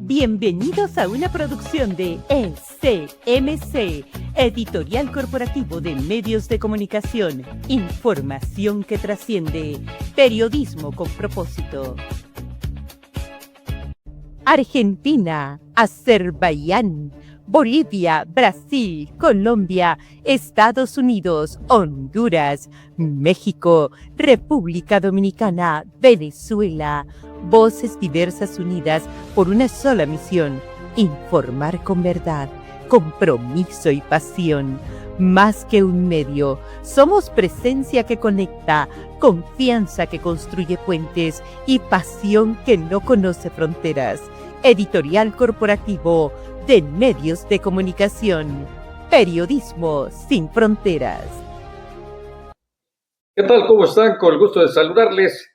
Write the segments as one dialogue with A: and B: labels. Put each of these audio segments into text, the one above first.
A: Bienvenidos a una producción de ECMC, Editorial Corporativo de Medios de Comunicación. Información que trasciende. Periodismo con propósito. Argentina, Azerbaiyán, Bolivia, Brasil, Colombia, Estados Unidos, Honduras, México, República Dominicana, Venezuela. Voces diversas unidas por una sola misión: informar con verdad, compromiso y pasión. Más que un medio, somos presencia que conecta, confianza que construye puentes y pasión que no conoce fronteras. Editorial Corporativo de Medios de Comunicación. Periodismo sin fronteras.
B: ¿Qué tal? ¿Cómo están? Con el gusto de saludarles.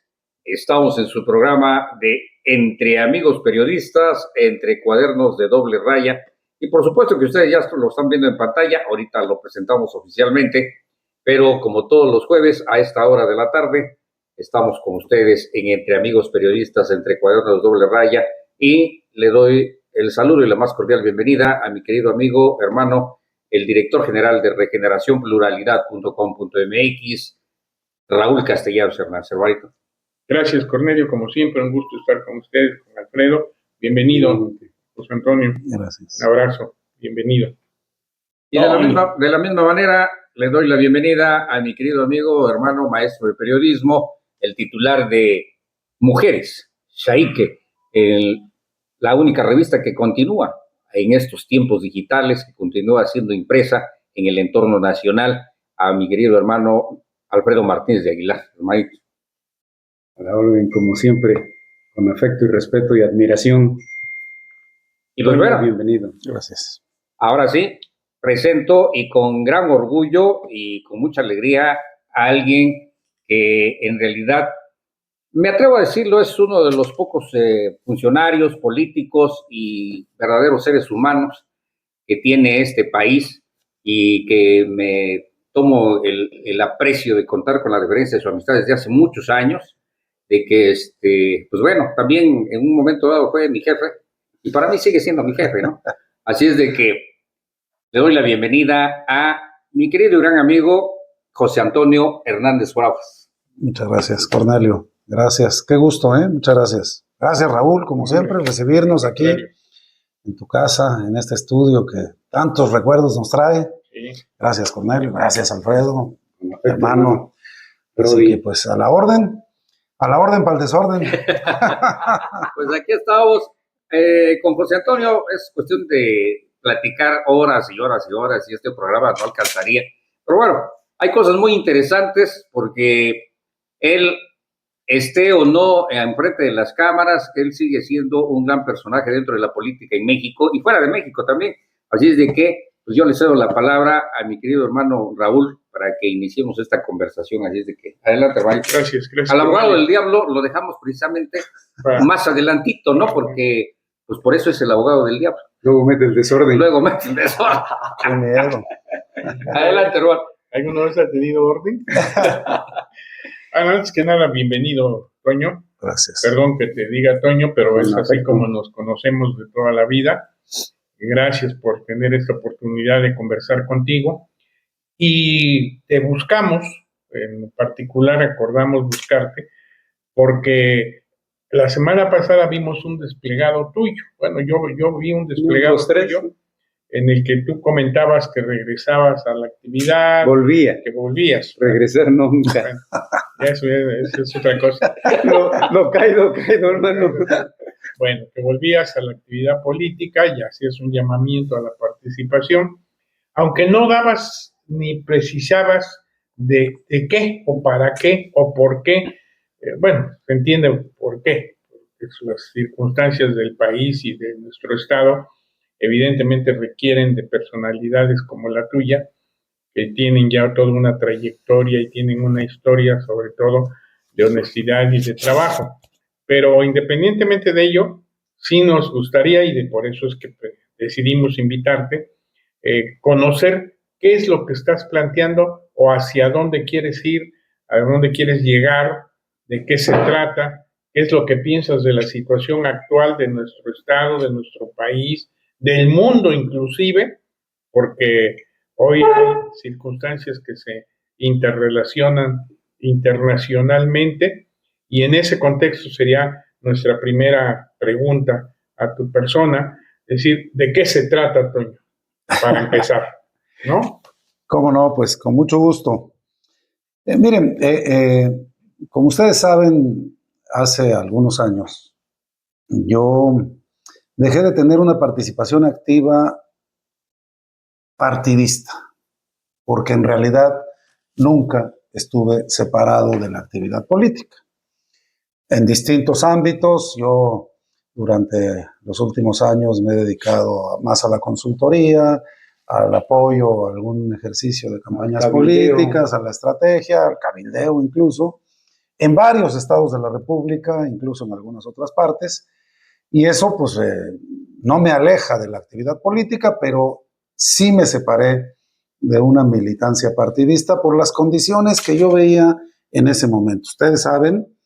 B: Estamos en su programa de Entre Amigos Periodistas, entre cuadernos de doble raya. Y por supuesto que ustedes ya lo están viendo en pantalla. Ahorita lo presentamos oficialmente. Pero como todos los jueves a esta hora de la tarde, estamos con ustedes en Entre Amigos Periodistas, entre cuadernos de doble raya. Y le doy el saludo y la más cordial bienvenida a mi querido amigo, hermano, el director general de regeneracionpluralidad.com.mx, Raúl Castellanos Hernández. Hermanito.
C: Gracias, Cornelio. Como siempre, un gusto estar con ustedes, con Alfredo. Bienvenido, José Antonio.
D: Gracias.
C: Un abrazo. Bienvenido.
B: Y de la misma manera, le doy la bienvenida a mi querido amigo, hermano, maestro de periodismo, el titular de Mujeres, Shaique, la única revista que continúa en estos tiempos digitales, que continúa siendo impresa en el entorno nacional, a mi querido hermano Alfredo Martínez de Aguilar. Hermanito.
D: A la orden, como siempre, con afecto y respeto y admiración.
B: Y pues bueno,
D: bienvenido. Gracias.
B: Ahora sí, presento y con gran orgullo y con mucha alegría a alguien que en realidad, me atrevo a decirlo, es uno de los pocos funcionarios políticos y verdaderos seres humanos que tiene este país, y que me tomo el aprecio de contar con la deferencia de su amistad desde hace muchos años, de que, pues bueno, también en un momento dado fue mi jefe, y para mí sigue siendo mi jefe, ¿no? Así es de que le doy la bienvenida a mi querido y gran amigo José Antonio Hernández Bravas.
D: Muchas gracias, Cornelio. Gracias. Qué gusto, ¿eh? Muchas gracias. Gracias, Raúl, como siempre, recibirnos aquí en tu casa, en este estudio que tantos recuerdos nos trae. Sí. Gracias, Cornelio. Gracias, Alfredo, hermano. Así que, pues, a la orden para el desorden.
B: Pues aquí estamos con José Antonio. Es cuestión de platicar horas y horas y horas, y este programa no alcanzaría. Pero bueno, hay cosas muy interesantes, porque él, esté o no enfrente de las cámaras, él sigue siendo un gran personaje dentro de la política en México y fuera de México también. Así es de que, pues yo le cedo la palabra a mi querido hermano Raúl para que iniciemos esta conversación. Así es de que, adelante, Raúl.
C: Gracias.
B: Al abogado del diablo lo dejamos precisamente más adelantito, ¿no? Porque, pues por eso es el abogado del diablo.
D: Luego mete el desorden.
B: Qué miedo. Adelante, Raúl.
C: ¿Alguna vez ha tenido orden? Antes que nada, bienvenido, Toño.
D: Gracias.
C: Perdón que te diga Toño, pero es así como nos conocemos de toda la vida. Gracias por tener esta oportunidad de conversar contigo. Y te buscamos, en particular acordamos buscarte, porque la semana pasada vimos un desplegado tuyo. Bueno, yo vi un desplegado tuyo en el que tú comentabas que regresabas a la actividad. Que volvías.
D: Regresar nunca.
C: Bueno, eso es otra cosa.
D: No caído, hermano.
C: Bueno, que volvías a la actividad política y hacías un llamamiento a la participación, aunque no dabas ni precisabas de qué o para qué o por qué. Bueno, se entiende por qué. Porque las circunstancias del país y de nuestro estado evidentemente requieren de personalidades como la tuya, que tienen ya toda una trayectoria y tienen una historia, sobre todo, de honestidad y de trabajo. Pero independientemente de ello, sí nos gustaría, y por eso es que decidimos invitarte, conocer qué es lo que estás planteando o hacia dónde quieres ir, a dónde quieres llegar, de qué se trata, ¿Qué es lo que piensas de la situación actual de nuestro estado, de nuestro país, del mundo inclusive? Porque hoy hay circunstancias que se interrelacionan internacionalmente y en ese contexto sería nuestra primera pregunta a tu persona, es decir, ¿de qué se trata, Toño? Para empezar, ¿no?
D: Cómo no, pues con mucho gusto. Miren, como ustedes saben, hace algunos años yo dejé de tener una participación activa partidista, porque en realidad nunca estuve separado de la actividad política. En distintos ámbitos, yo durante los últimos años me he dedicado más a la consultoría, al apoyo, a algún ejercicio de campañas políticas, a la estrategia, al cabildeo incluso, en varios estados de la República, incluso en algunas otras partes, y eso pues no me aleja de la actividad política, pero sí me separé de una militancia partidista por las condiciones que yo veía en ese momento. Ustedes saben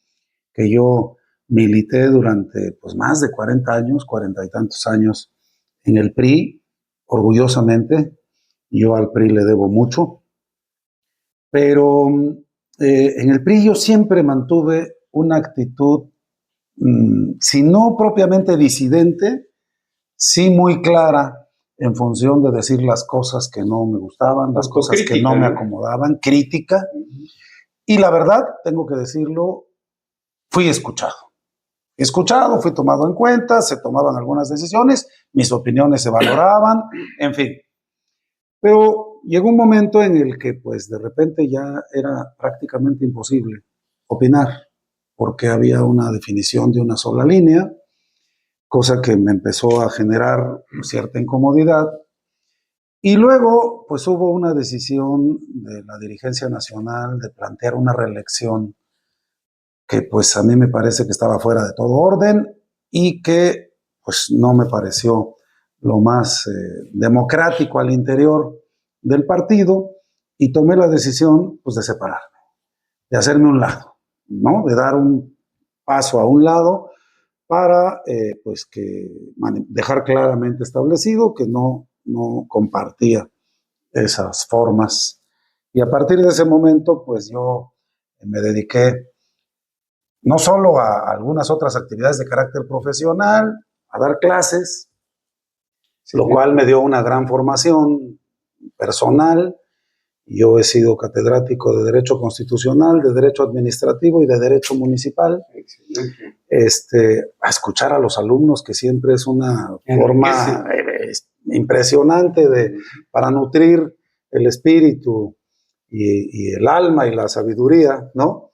D: que yo milité durante pues, más de 40 años, 40 y tantos años en el PRI, orgullosamente. Yo al PRI le debo mucho, pero en el PRI yo siempre mantuve una actitud, si no propiamente disidente, sí muy clara en función de decir las cosas que no me gustaban, las cosas que no me acomodaban, crítica. Y la verdad, tengo que decirlo, fui escuchado. Fui tomado en cuenta, se tomaban algunas decisiones, mis opiniones se valoraban, en fin. Pero llegó un momento en el que, pues, de repente ya era prácticamente imposible opinar, porque había una definición de una sola línea, cosa que me empezó a generar cierta incomodidad. Y luego, pues, hubo una decisión de la dirigencia nacional de plantear una reelección que pues a mí me parece que estaba fuera de todo orden y que pues no me pareció lo más democrático al interior del partido, y tomé la decisión pues de separarme, de hacerme un lado, ¿no? De dar un paso a un lado para pues que dejar claramente establecido que no compartía esas formas. Y a partir de ese momento pues yo me dediqué no solo a algunas otras actividades de carácter profesional, a dar clases, sí, lo cual me dio una gran formación personal. Yo he sido catedrático de Derecho Constitucional, de Derecho Administrativo y de Derecho Municipal. A escuchar a los alumnos, que siempre es una forma impresionante para nutrir el espíritu y el alma y la sabiduría, ¿no?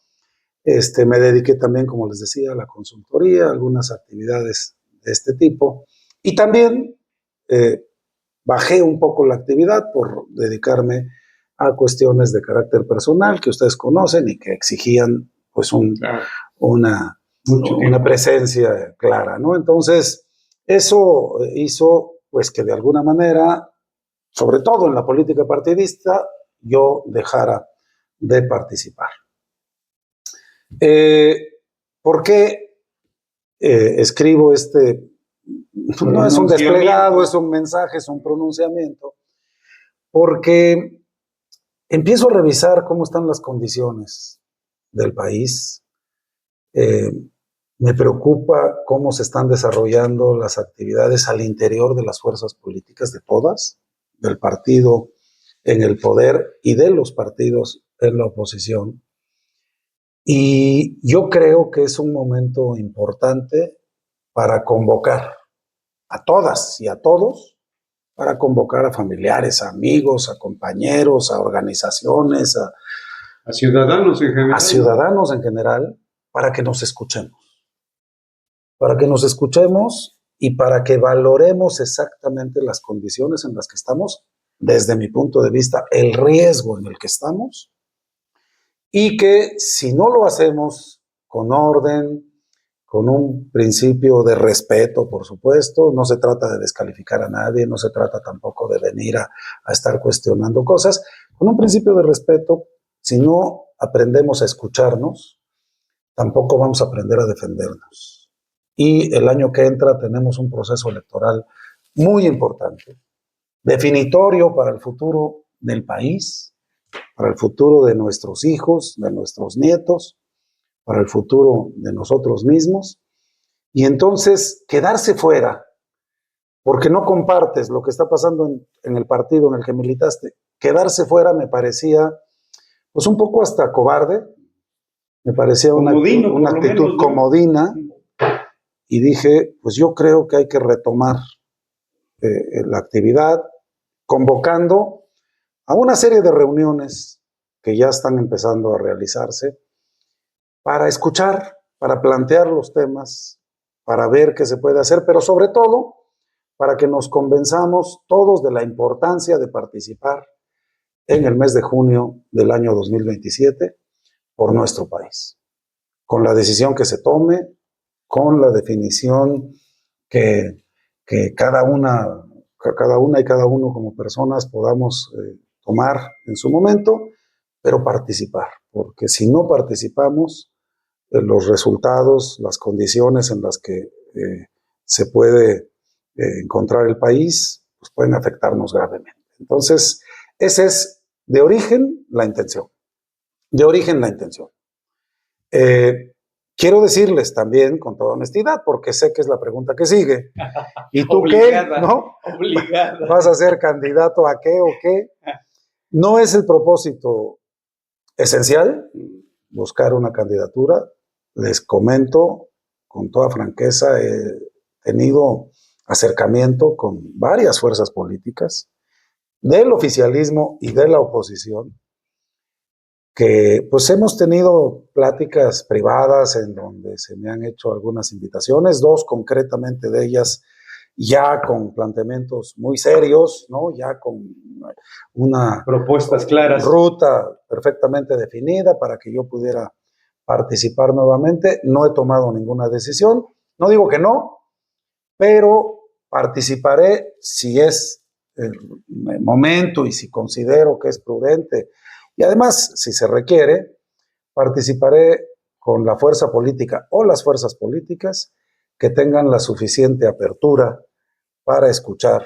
D: Me dediqué también, como les decía, a la consultoría, a algunas actividades de este tipo. Y también bajé un poco la actividad por dedicarme a cuestiones de carácter personal que ustedes conocen y que exigían pues una presencia clara, ¿no? Entonces, eso hizo pues que de alguna manera, sobre todo en la política partidista, yo dejara de participar. ¿Por qué escribo no es un desplegado, es un mensaje, es un pronunciamiento? Porque empiezo a revisar cómo están las condiciones del país. Me preocupa cómo se están desarrollando las actividades al interior de las fuerzas políticas, de todas, del partido en el poder y de los partidos en la oposición. Y yo creo que es un momento importante para convocar a todas y a todos, para convocar a familiares, a amigos, a compañeros, a organizaciones,
E: a ciudadanos en general.
D: A ciudadanos en general, para que nos escuchemos. Para que nos escuchemos y para que valoremos exactamente las condiciones en las que estamos, desde mi punto de vista, el riesgo en el que estamos, y que si no lo hacemos con orden, con un principio de respeto, por supuesto, no se trata de descalificar a nadie, no se trata tampoco de venir a estar cuestionando cosas, con un principio de respeto, si no aprendemos a escucharnos, tampoco vamos a aprender a defendernos. Y el año que entra tenemos un proceso electoral muy importante, definitorio para el futuro del país, para el futuro de nuestros hijos, de nuestros nietos, para el futuro de nosotros mismos. Y entonces quedarse fuera, porque no compartes lo que está pasando en el partido en el que militaste, quedarse fuera me parecía pues un poco hasta cobarde, me parecía una actitud comodina, y dije, pues yo creo que hay que retomar la actividad, convocando a una serie de reuniones que ya están empezando a realizarse para escuchar, para plantear los temas, para ver qué se puede hacer, pero sobre todo para que nos convenzamos todos de la importancia de participar en el mes de junio del año 2027 por nuestro país, con la decisión que se tome, con la definición que cada una y cada uno como personas podamos tomar en su momento, pero participar, porque si no participamos, los resultados, las condiciones en las que se puede encontrar el país, pues pueden afectarnos gravemente. Entonces, esa es de origen la intención. De origen la intención. Quiero decirles también, con toda honestidad, porque sé que es la pregunta que sigue. ¿Y tú
E: Obligada,
D: qué? ¿No?
E: Obligada.
D: ¿Vas a ser candidato a qué o qué? No es el propósito esencial buscar una candidatura. Les comento con toda franqueza, he tenido acercamiento con varias fuerzas políticas del oficialismo y de la oposición, que pues hemos tenido pláticas privadas en donde se me han hecho algunas invitaciones, 2 concretamente de ellas ya con planteamientos muy serios, ¿no? Ya con una
E: propuestas claras,
D: ruta perfectamente definida para que yo pudiera participar nuevamente. No he tomado ninguna decisión, no digo que no, pero participaré si es el momento y si considero que es prudente. Y además, si se requiere, participaré con la fuerza política o las fuerzas políticas que tengan la suficiente apertura para escuchar,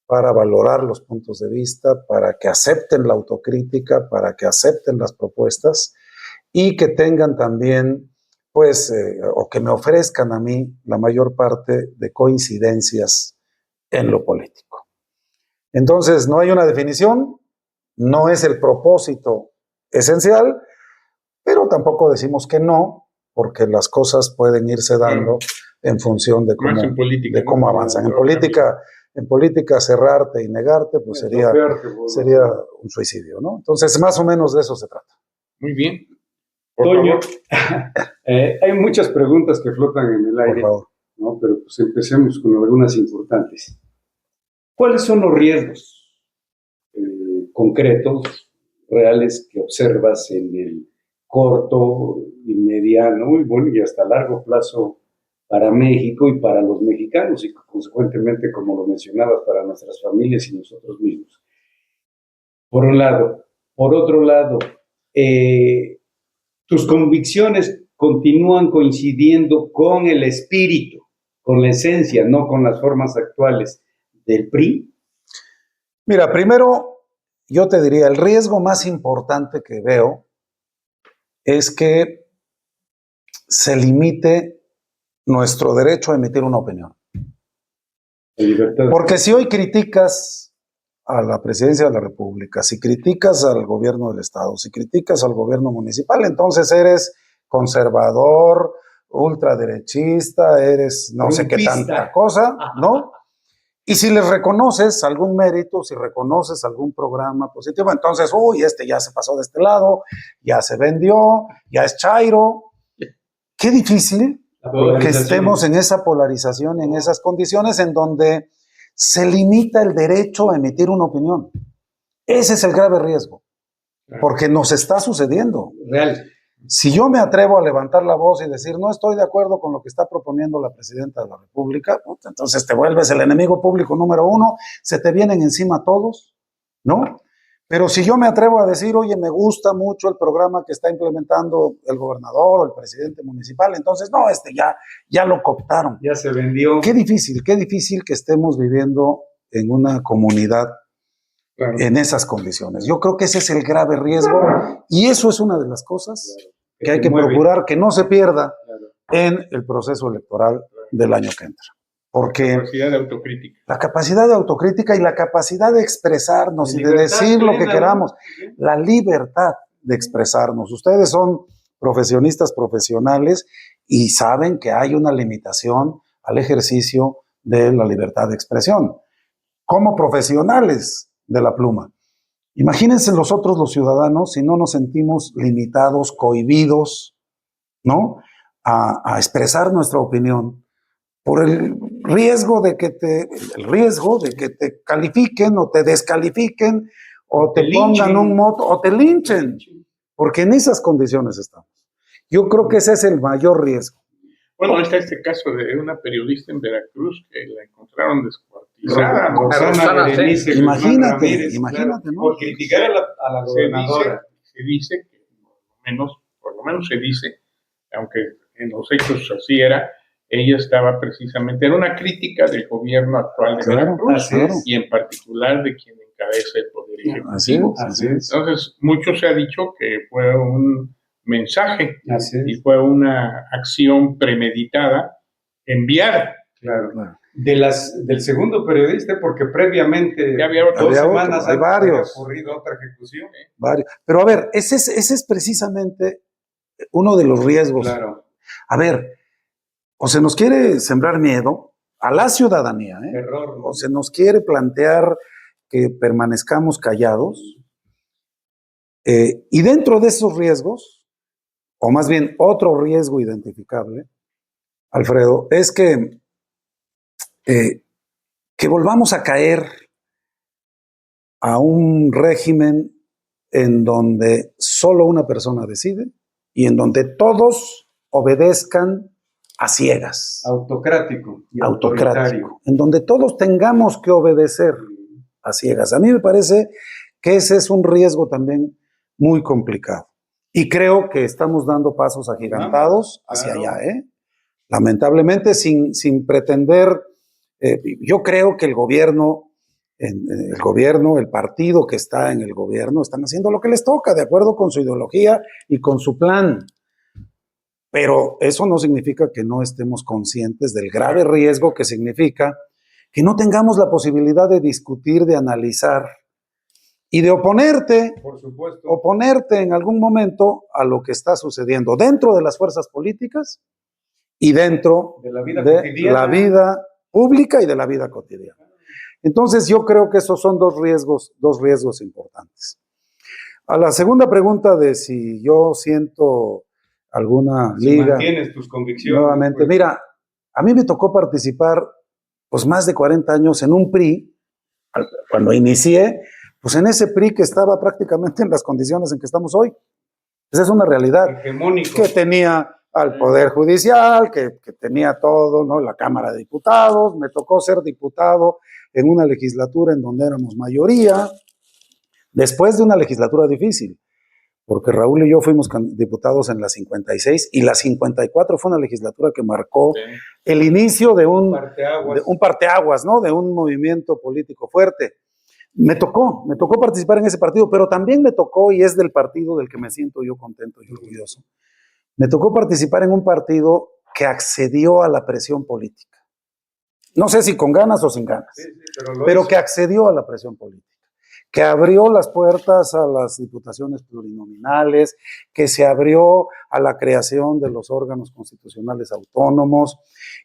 D: para valorar los puntos de vista, para que acepten la autocrítica, para que acepten las propuestas y que tengan también, pues, o que me ofrezcan a mí la mayor parte de coincidencias en lo político. Entonces, no hay una definición, no es el propósito esencial, pero tampoco decimos que no, porque las cosas pueden irse dando en función de cómo avanzan. En política cerrarte y negarte, pues sería un suicidio, ¿no? Entonces, más o menos de eso se trata.
C: Muy bien.
E: Toño, hay muchas preguntas que flotan en el aire, ¿no? Pero pues empecemos con algunas importantes. ¿Cuáles son los riesgos concretos, reales, que observas en el corto y mediano y bueno, y hasta largo plazo para México y para los mexicanos y consecuentemente, como lo mencionabas, para nuestras familias y nosotros mismos? Por un lado. Por otro lado, tus convicciones continúan coincidiendo con el espíritu, con la esencia, no con las formas actuales del PRI.
D: Mira, primero yo te diría, el riesgo más importante que veo es que se limite nuestro derecho a emitir una opinión. Porque si hoy criticas a la presidencia de la República, si criticas al gobierno del Estado, si criticas al gobierno municipal, entonces eres conservador, ultraderechista, eres no sé qué tanta cosa, ¿no? Y si les reconoces algún mérito, si reconoces algún programa positivo, entonces, este ya se pasó de este lado, ya se vendió, ya es chairo. Qué difícil que estemos en esa polarización, en esas condiciones en donde se limita el derecho a emitir una opinión. Ese es el grave riesgo, porque nos está sucediendo.
E: Real.
D: Si yo me atrevo a levantar la voz y decir, no estoy de acuerdo con lo que está proponiendo la presidenta de la República, entonces te vuelves el enemigo público número 1, se te vienen encima todos, ¿no? Pero si yo me atrevo a decir, oye, me gusta mucho el programa que está implementando el gobernador o el presidente municipal, entonces, no, ya lo cooptaron.
E: Ya se vendió.
D: Qué difícil que estemos viviendo en una comunidad en esas condiciones. Yo creo que ese es el grave riesgo y eso es una de las cosas que hay que procurar que no se pierda en el proceso electoral del año que entra. Porque
C: la capacidad de autocrítica.
D: La capacidad de autocrítica y la capacidad de expresarnos y de decir lo que queramos. La libertad de expresarnos. Ustedes son profesionistas profesionales y saben que hay una limitación al ejercicio de la libertad de expresión. Como profesionales de la pluma. Imagínense nosotros los ciudadanos si no nos sentimos limitados, cohibidos, ¿no? A expresar nuestra opinión por el riesgo de que te califiquen o te descalifiquen o te pongan un moto o te linchen, porque en esas condiciones estamos. Yo creo que ese es el mayor riesgo.
C: Bueno, está este caso de una periodista en Veracruz que la encontraron descuartizada.
B: Rosana Berenice.
D: Imagínate, ¿no?
E: Por criticar a la gobernadora.
C: Se dice que, por lo menos se dice, aunque en los hechos así era, ella estaba precisamente, era una crítica del gobierno actual de Veracruz y en particular de quien encabeza el Poder Ejecutivo.
D: Así es.
C: Entonces, mucho se ha dicho que fue un mensaje y fue una acción premeditada enviada.
E: Claro. Del segundo periodista, porque previamente
C: ya había otro,
E: 2 semanas
D: hay varios.
E: había ocurrido otra ejecución.
D: Varios. Pero a ver, ese es precisamente uno de los riesgos.
E: Claro.
D: A ver, o se nos quiere sembrar miedo a la ciudadanía,
E: Terror, ¿no?
D: O se nos quiere plantear que permanezcamos callados. Y dentro de esos riesgos, o más bien otro riesgo identificable, Alfredo, es que volvamos a caer a un régimen en donde solo una persona decide y en donde todos obedezcan a ciegas.
E: Autocrático. Y
D: autocrático. En donde todos tengamos que obedecer a ciegas. A mí me parece que ese es un riesgo también muy complicado. Y creo que estamos dando pasos agigantados hacia allá, lamentablemente sin pretender. Yo creo que el gobierno, el partido que está en el gobierno, están haciendo lo que les toca, de acuerdo con su ideología y con su plan. Pero eso no significa que no estemos conscientes del grave riesgo que significa que no tengamos la posibilidad de discutir, de analizar y de oponerte,
E: por supuesto,
D: en algún momento a lo que está sucediendo dentro de las fuerzas políticas y dentro
E: de la vida
D: la vida pública y de la vida cotidiana. Entonces yo creo que esos son dos riesgos importantes. A la segunda pregunta de si yo siento alguna liga.
E: Mantienes tus convicciones.
D: Nuevamente,
E: pues.
D: Mira, a mí me tocó participar pues más de 40 años en un PRI, cuando inicié, pues en ese PRI que estaba prácticamente en las condiciones en que estamos hoy. Esa es una realidad.
E: Hegemónico.
D: Que tenía al Poder Judicial, que tenía todo, ¿no? La Cámara de Diputados. Me tocó ser diputado en una legislatura en donde éramos mayoría, después de una legislatura difícil, porque Raúl y yo fuimos diputados en la 56 y la 54 fue una legislatura que marcó el inicio de un parteaguas, ¿no? De un movimiento político fuerte. Me tocó participar en ese partido, pero también me tocó, y es del partido del que me siento yo contento y orgulloso, me tocó participar en un partido que accedió a la presión política. No sé si con ganas o sin ganas, pero que accedió a la presión política, que abrió las puertas a las diputaciones plurinominales, que se abrió a la creación de los órganos constitucionales autónomos,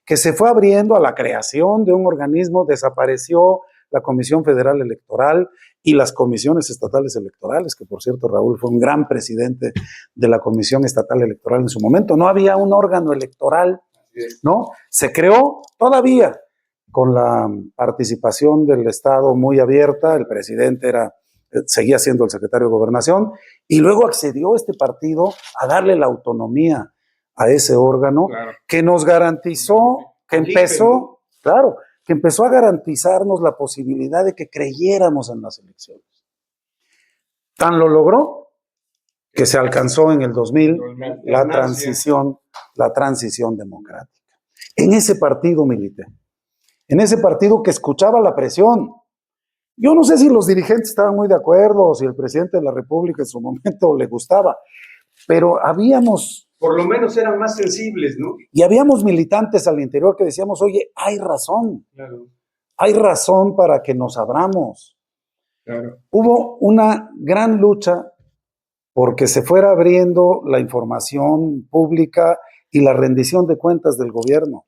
D: que se fue abriendo a la creación de un organismo, desapareció la Comisión Federal Electoral y las comisiones estatales electorales, que por cierto Raúl fue un gran presidente de la Comisión Estatal Electoral en su momento. No había un órgano electoral, ¿no? Se creó todavía con la participación del Estado muy abierta, el presidente seguía siendo el secretario de Gobernación, y luego accedió este partido a darle la autonomía a ese órgano, que nos garantizó, que empezó a garantizarnos la posibilidad de que creyéramos en las elecciones. Tan lo logró que se alcanzó en el 2000 la transición democrática. En ese partido milité, en ese partido que escuchaba la presión. Yo no sé si los dirigentes estaban muy de acuerdo o si el presidente de la República en su momento le gustaba, pero habíamos...
E: Por lo menos eran más sensibles, ¿no?
D: Y habíamos militantes al interior que decíamos, oye, hay razón.
E: Claro.
D: Hay razón para que nos abramos.
C: Claro.
D: Hubo una gran lucha porque se fuera abriendo la información pública y la rendición de cuentas del gobierno.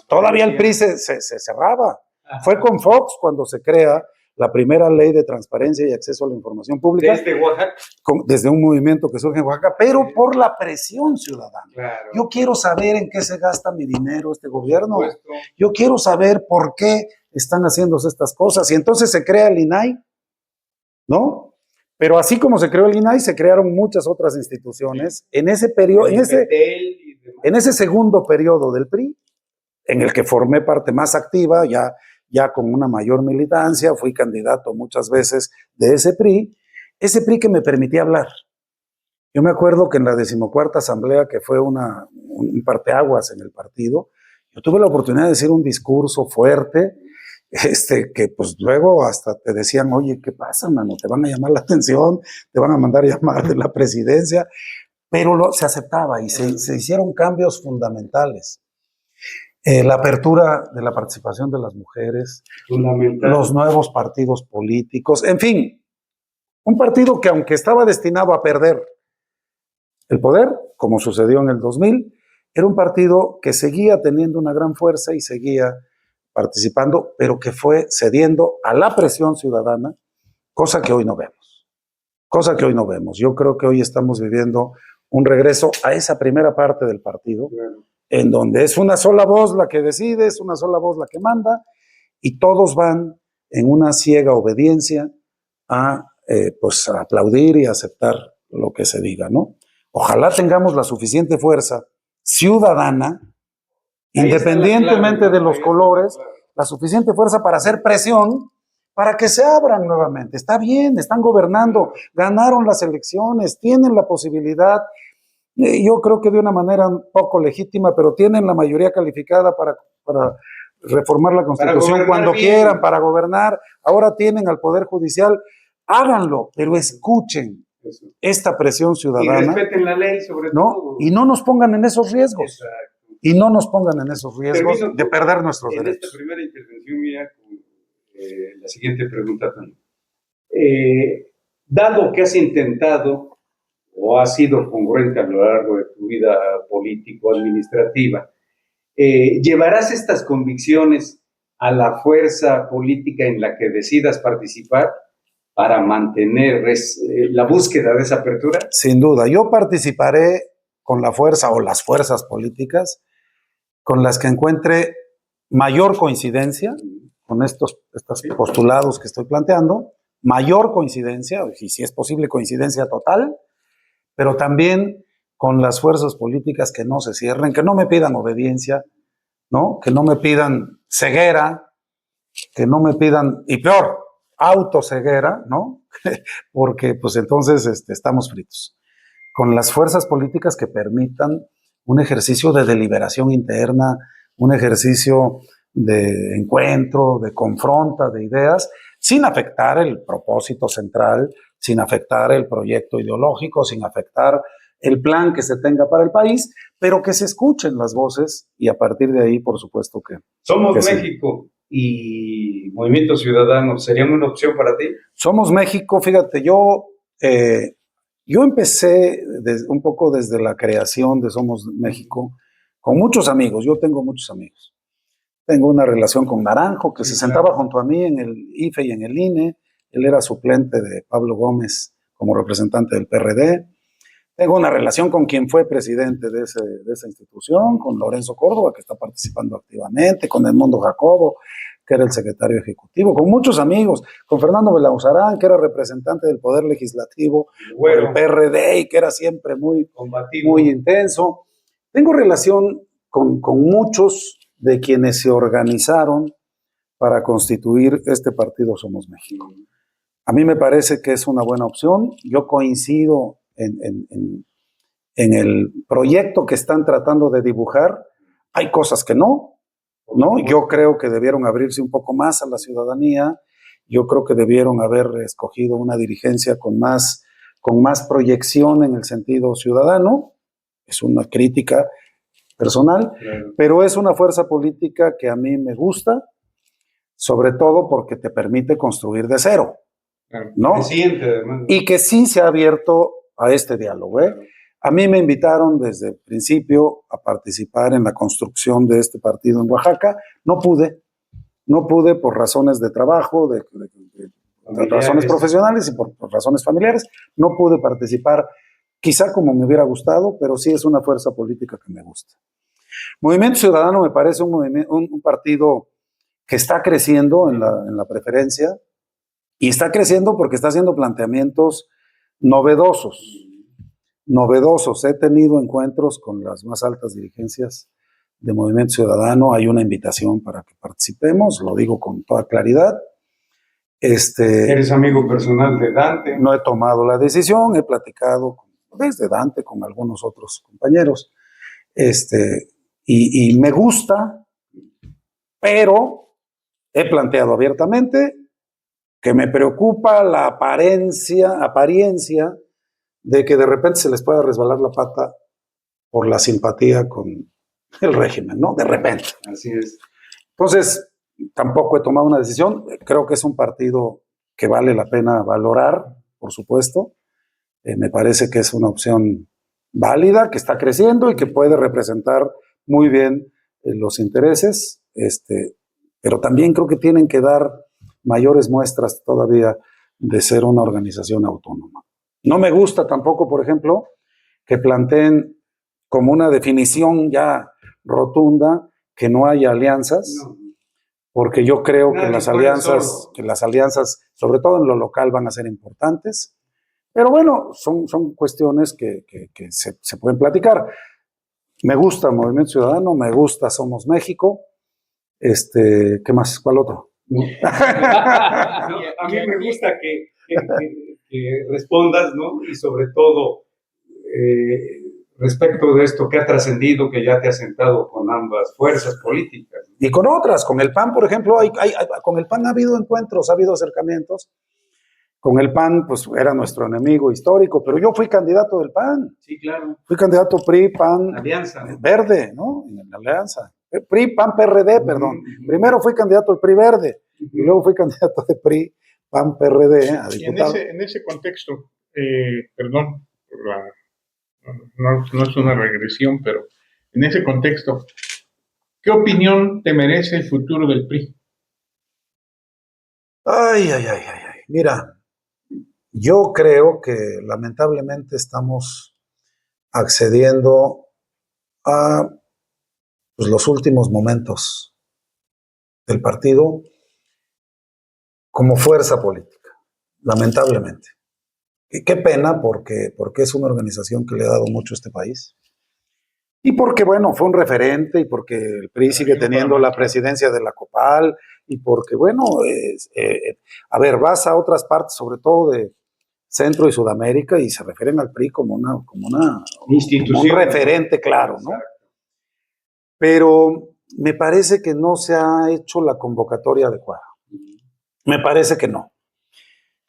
D: Todavía el PRI se cerraba. Ajá. Fue con Fox cuando se crea la primera ley de transparencia y acceso a la información pública.
E: ¿Desde Oaxaca?
D: Desde un movimiento que surge en Oaxaca, pero sí, por la presión ciudadana.
E: Claro.
D: Yo quiero saber en qué se gasta mi dinero este gobierno. Yo quiero saber por qué están haciéndose estas cosas. Y entonces se crea el INAI, ¿no? Pero así como se creó el INAI, se crearon muchas otras instituciones en ese periodo, en ese segundo periodo del PRI, en el que formé parte más activa, ya con una mayor militancia, fui candidato muchas veces de ese PRI que me permitía hablar. Yo me acuerdo que en la 14ª asamblea, que fue un parteaguas en el partido, yo tuve la oportunidad de decir un discurso fuerte, que pues luego hasta te decían, oye, ¿qué pasa, mano? Te van a llamar la atención, te van a mandar a llamar de la presidencia, pero se aceptaba y se hicieron cambios fundamentales. La apertura de la participación de las mujeres, los nuevos partidos políticos, en fin, un partido que aunque estaba destinado a perder el poder, como sucedió en el 2000, era un partido que seguía teniendo una gran fuerza y seguía participando, pero que fue cediendo a la presión ciudadana, cosa que hoy no vemos. Yo creo que hoy estamos viviendo un regreso a esa primera parte del partido, en donde es una sola voz la que decide, es una sola voz la que manda, y todos van en una ciega obediencia a aplaudir y a aceptar lo que se diga, ¿no? Ojalá tengamos la suficiente fuerza ciudadana, independientemente de los colores, la suficiente fuerza para hacer presión, para que se abran nuevamente. Está bien, están gobernando, ganaron las elecciones, tienen la posibilidad, yo creo que de una manera un poco legítima, pero tienen la mayoría calificada para reformar la Constitución cuando quieran, para gobernar. Ahora tienen al Poder Judicial, háganlo, pero escuchen esta presión ciudadana.
E: Y respeten la ley, sobre todo.
D: Y no nos pongan en esos riesgos. Exacto. Y no nos pongan en esos riesgos de perder nuestros derechos.
E: En esta primera intervención mía, la siguiente pregunta también. Dado que has intentado o has sido congruente a lo largo de tu vida político-administrativa, ¿llevarás estas convicciones a la fuerza política en la que decidas participar para mantener la búsqueda de esa apertura?
D: Sin duda, yo participaré con la fuerza o las fuerzas políticas con las que encuentre mayor coincidencia con estos postulados que estoy planteando, mayor coincidencia, y si es posible coincidencia total, pero también con las fuerzas políticas que no se cierren, que no me pidan obediencia, ¿no? Que no me pidan ceguera, que no me pidan, y peor, autoceguera, ¿no? Porque pues entonces estamos fritos. Con las fuerzas políticas que permitan un ejercicio de deliberación interna, un ejercicio de encuentro, de confronta de ideas, sin afectar el propósito central, sin afectar el proyecto ideológico, sin afectar el plan que se tenga para el país, pero que se escuchen las voces y a partir de ahí, por supuesto que...
E: Somos México y Movimiento Ciudadano, ¿serían una opción para ti?
D: Somos México, fíjate, yo empecé un poco desde la creación de Somos México con muchos amigos, yo tengo muchos amigos. Tengo una relación con Naranjo, que se sentaba junto a mí en el IFE y en el INE. Él era suplente de Pablo Gómez como representante del PRD. Tengo una relación con quien fue presidente de esa institución, con Lorenzo Córdoba, que está participando activamente, con Edmundo Jacobo, que era el secretario ejecutivo, con muchos amigos, con Fernando Belauzarán, que era representante del Poder Legislativo del PRD y que era siempre muy combativo, muy intenso. Tengo relación con muchos de quienes se organizaron para constituir este partido Somos México. A mí me parece que es una buena opción. Yo coincido en el proyecto que están tratando de dibujar. Hay cosas que no. Yo creo que debieron abrirse un poco más a la ciudadanía. Yo creo que debieron haber escogido una dirigencia con más proyección en el sentido ciudadano. Es una crítica personal,
E: Claro.
D: pero es una fuerza política que a mí me gusta, sobre todo porque te permite construir de cero,
C: Claro.
D: ¿no?
E: Presidente, además.
D: Y que sí se ha abierto a este diálogo, ¿eh? A mí me invitaron desde el principio a participar en la construcción de este partido en Oaxaca. No pude por razones de trabajo, de razones profesionales y por razones familiares. No pude participar, quizá como me hubiera gustado, pero sí es una fuerza política que me gusta. Movimiento Ciudadano me parece un partido que está creciendo en la preferencia, y está creciendo porque está haciendo planteamientos novedosos. He tenido encuentros con las más altas dirigencias de Movimiento Ciudadano. Hay una invitación para que participemos, lo digo con toda claridad.
E: Eres amigo personal de Dante.
D: No he tomado la decisión, he platicado desde Dante con algunos otros compañeros. Y me gusta, pero he planteado abiertamente que me preocupa la apariencia de que de repente se les pueda resbalar la pata por la simpatía con el régimen, ¿no? De repente.
E: Así es.
D: Entonces, tampoco he tomado una decisión. Creo que es un partido que vale la pena valorar, por supuesto. Me parece que es una opción válida, que está creciendo y que puede representar muy bien los intereses, pero también creo que tienen que dar mayores muestras todavía de ser una organización autónoma. No me gusta tampoco, por ejemplo, que planteen como una definición ya rotunda que no haya alianzas,
E: No.
D: porque yo creo
E: Nadie
D: que las
E: puede
D: alianzas, sobre todo en lo local, van a ser importantes. Pero bueno, son cuestiones que se pueden platicar. Me gusta Movimiento Ciudadano, me gusta Somos México. ¿Qué más? ¿Cuál otro?
E: No, a mí me gusta que respondas, ¿no? Y sobre todo, respecto de esto que ha trascendido, que ya te has sentado con ambas fuerzas políticas.
D: Y con otras, con el PAN, por ejemplo, con el PAN ha habido encuentros, ha habido acercamientos. Con el PAN, pues era nuestro enemigo histórico, pero yo fui candidato del PAN.
E: Sí, claro.
D: Fui candidato PRI, PAN,
E: Alianza, ¿no?
D: Verde, ¿no? En la alianza. PRI, PAN, PRD, perdón.
E: Uh-huh.
D: Primero fui candidato del PRI Verde, y luego fui candidato de PRI, PAN, PRD a diputado.
C: Y en ese contexto, perdón, no es una regresión, pero en ese contexto, ¿qué opinión te merece el futuro del PRI?
D: Ay. Mira, yo creo que lamentablemente estamos accediendo a los últimos momentos del partido como fuerza política, lamentablemente. Y qué pena porque es una organización que le ha dado mucho a este país. Y porque, bueno, fue un referente, y porque el PRI sigue teniendo la presidencia de la COPAL, y porque, bueno, a ver, vas a otras partes, sobre todo de Centro y Sudamérica, y se refieren al PRI como una
E: institución,
D: como un referente, claro, ¿no? Pero me parece que no se ha hecho la convocatoria adecuada. Me parece que no.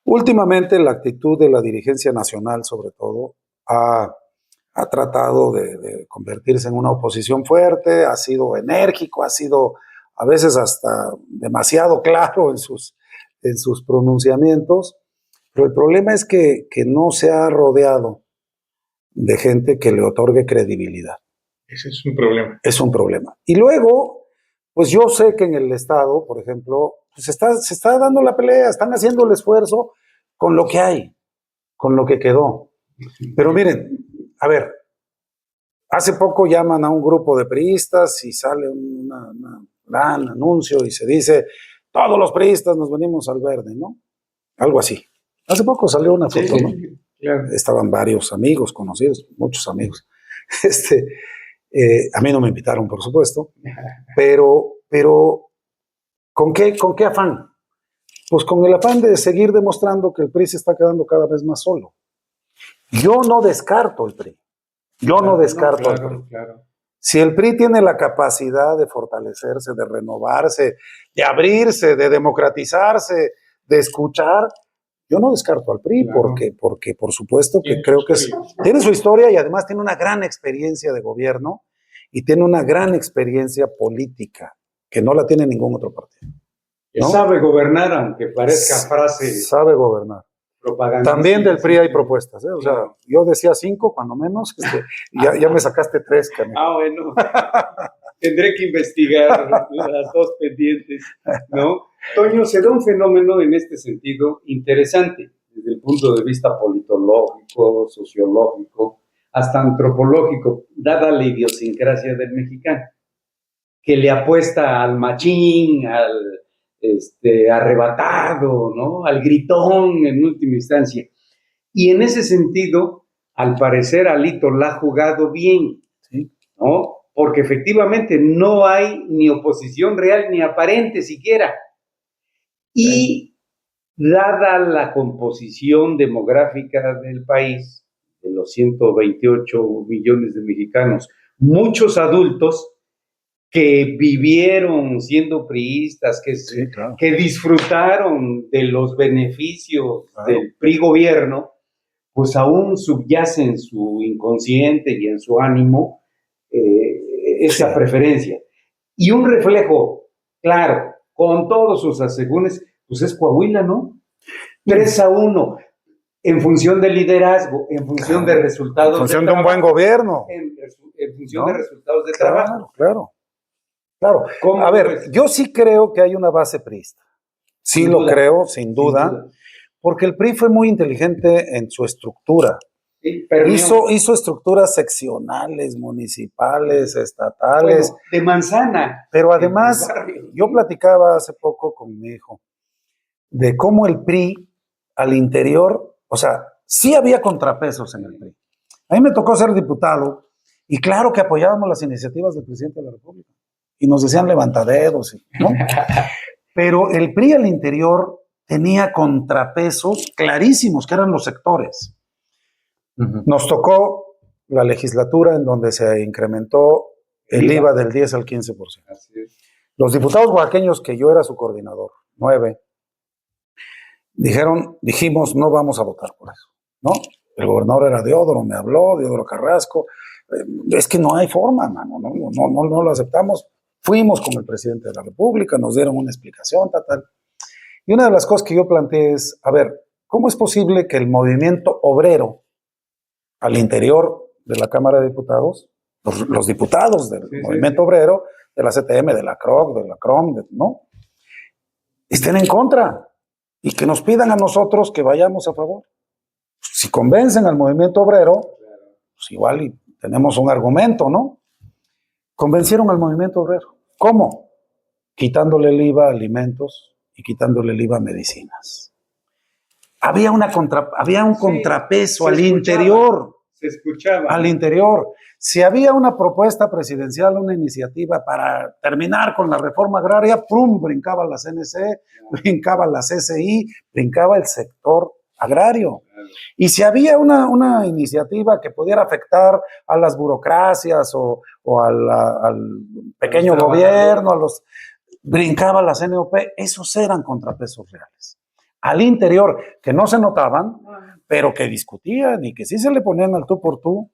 D: Últimamente la actitud de la dirigencia nacional, sobre todo, ha tratado de convertirse en una oposición fuerte, ha sido enérgico, ha sido a veces hasta demasiado claro en sus pronunciamientos, pero el problema es que no se ha rodeado de gente que le otorgue credibilidad.
C: Ese es un problema.
D: Es un problema. Y luego, pues yo sé que en el Estado, por ejemplo, pues se está dando la pelea, están haciendo el esfuerzo con lo que hay, con lo que quedó. Pero miren, a ver, hace poco llaman a un grupo de priistas y sale un gran anuncio y se dice, todos los priistas nos venimos al Verde, ¿no? Algo así. Hace poco salió una foto, ¿no?
E: Claro.
D: Estaban varios amigos, conocidos, muchos amigos. A mí no me invitaron, por supuesto, pero ¿con qué afán? pues con el afán de seguir demostrando que el PRI se está quedando cada vez más solo. Yo no descarto el PRI. Yo no descarto el PRI.
C: Claro.
D: Si el PRI tiene la capacidad de fortalecerse, de renovarse, de abrirse, de democratizarse, de escuchar, yo no descarto al PRI,
C: Claro.
D: porque por supuesto que
C: Tiene
D: creo
C: su
D: que
C: historia.
D: tiene su historia y además tiene una gran experiencia de gobierno y tiene una gran experiencia política, que no la tiene ningún otro partido. ¿No?
E: Sabe gobernar, aunque parezca frase
D: Sabe gobernar.
E: propaganda.
D: También del PRI hay propuestas, ¿eh? O sea, yo decía 5, cuando menos, ya me sacaste 3, Camilo.
E: Ah, bueno. Tendré que investigar las dos pendientes, ¿no? Toño, se da un fenómeno en este sentido interesante, desde el punto de vista politológico, sociológico, hasta antropológico, dada la idiosincrasia del mexicano, que le apuesta al machín, al arrebatado, ¿no? Al gritón en última instancia. Y en ese sentido, al parecer, Alito la ha jugado bien,
D: Sí.
E: ¿no? Porque efectivamente no hay ni oposición real ni aparente siquiera. Y dada la composición demográfica del país, de los 128 millones de mexicanos, muchos adultos que vivieron siendo priistas,
D: Sí, claro.
E: que disfrutaron de los beneficios
D: Claro.
E: del PRI gobierno, pues aún subyace en su inconsciente y en su ánimo esa
D: Sí.
E: preferencia. Y un reflejo, claro, con todos sus asegúnes, pues es Coahuila, ¿no? 3-1, en función del liderazgo, en función de resultados.
D: En función de un buen gobierno.
E: En función
D: ¿No?
E: de resultados de trabajo.
D: Claro.
E: ¿Cómo
D: A ver,
E: ves?
D: yo sí creo que hay una base priista. Sí
E: Sin
D: lo
E: duda.
D: creo, sin duda, porque el PRI fue muy inteligente en su estructura.
E: Sí, permeó.
D: Hizo estructuras seccionales, municipales, estatales,
E: Bueno, de manzana.
D: pero además,
E: en el barrio.
D: yo platicaba hace poco con mi hijo de cómo el PRI al interior, o sea, sí había contrapesos en el PRI. A mí me tocó ser diputado y claro que apoyábamos las iniciativas del presidente de la República y nos decían levantadedos, ¿no? Pero el PRI al interior tenía contrapesos clarísimos, que eran los sectores. Nos tocó la legislatura en donde se incrementó el IVA del 10 al 15%.
E: Así es.
D: Los diputados oaxaqueños, que yo era su coordinador, 9, dijimos, no vamos a votar por eso, ¿no? El gobernador era Deodoro, me habló, Deodoro Carrasco. Es que no hay forma, mano, no lo aceptamos. Fuimos con el presidente de la República, nos dieron una explicación, tal. Y una de las cosas que yo planteé es, a ver, ¿cómo es posible que el movimiento obrero al interior de la Cámara de Diputados, los diputados del movimiento obrero, de la CTM, de la CROC, de la CROM, ¿no? Estén en contra y que nos pidan a nosotros que vayamos a favor? Si convencen al movimiento obrero, pues igual y tenemos un argumento, ¿no? Convencieron al movimiento obrero. ¿Cómo? Quitándole el IVA a alimentos y quitándole el IVA a medicinas. Había un contrapeso al interior.
E: Se escuchaba.
D: Al interior. Si había una propuesta presidencial, una iniciativa para terminar con la reforma agraria, ¡prum!, brincaba la CNC, brincaba la CCI, brincaba el sector agrario. Y si había una iniciativa que pudiera afectar a las burocracias o al pequeño gobierno, brincaba la CNOP, esos eran contrapesos reales. Al interior, que no se notaban, pero que discutían y que sí se le ponían al tú por tú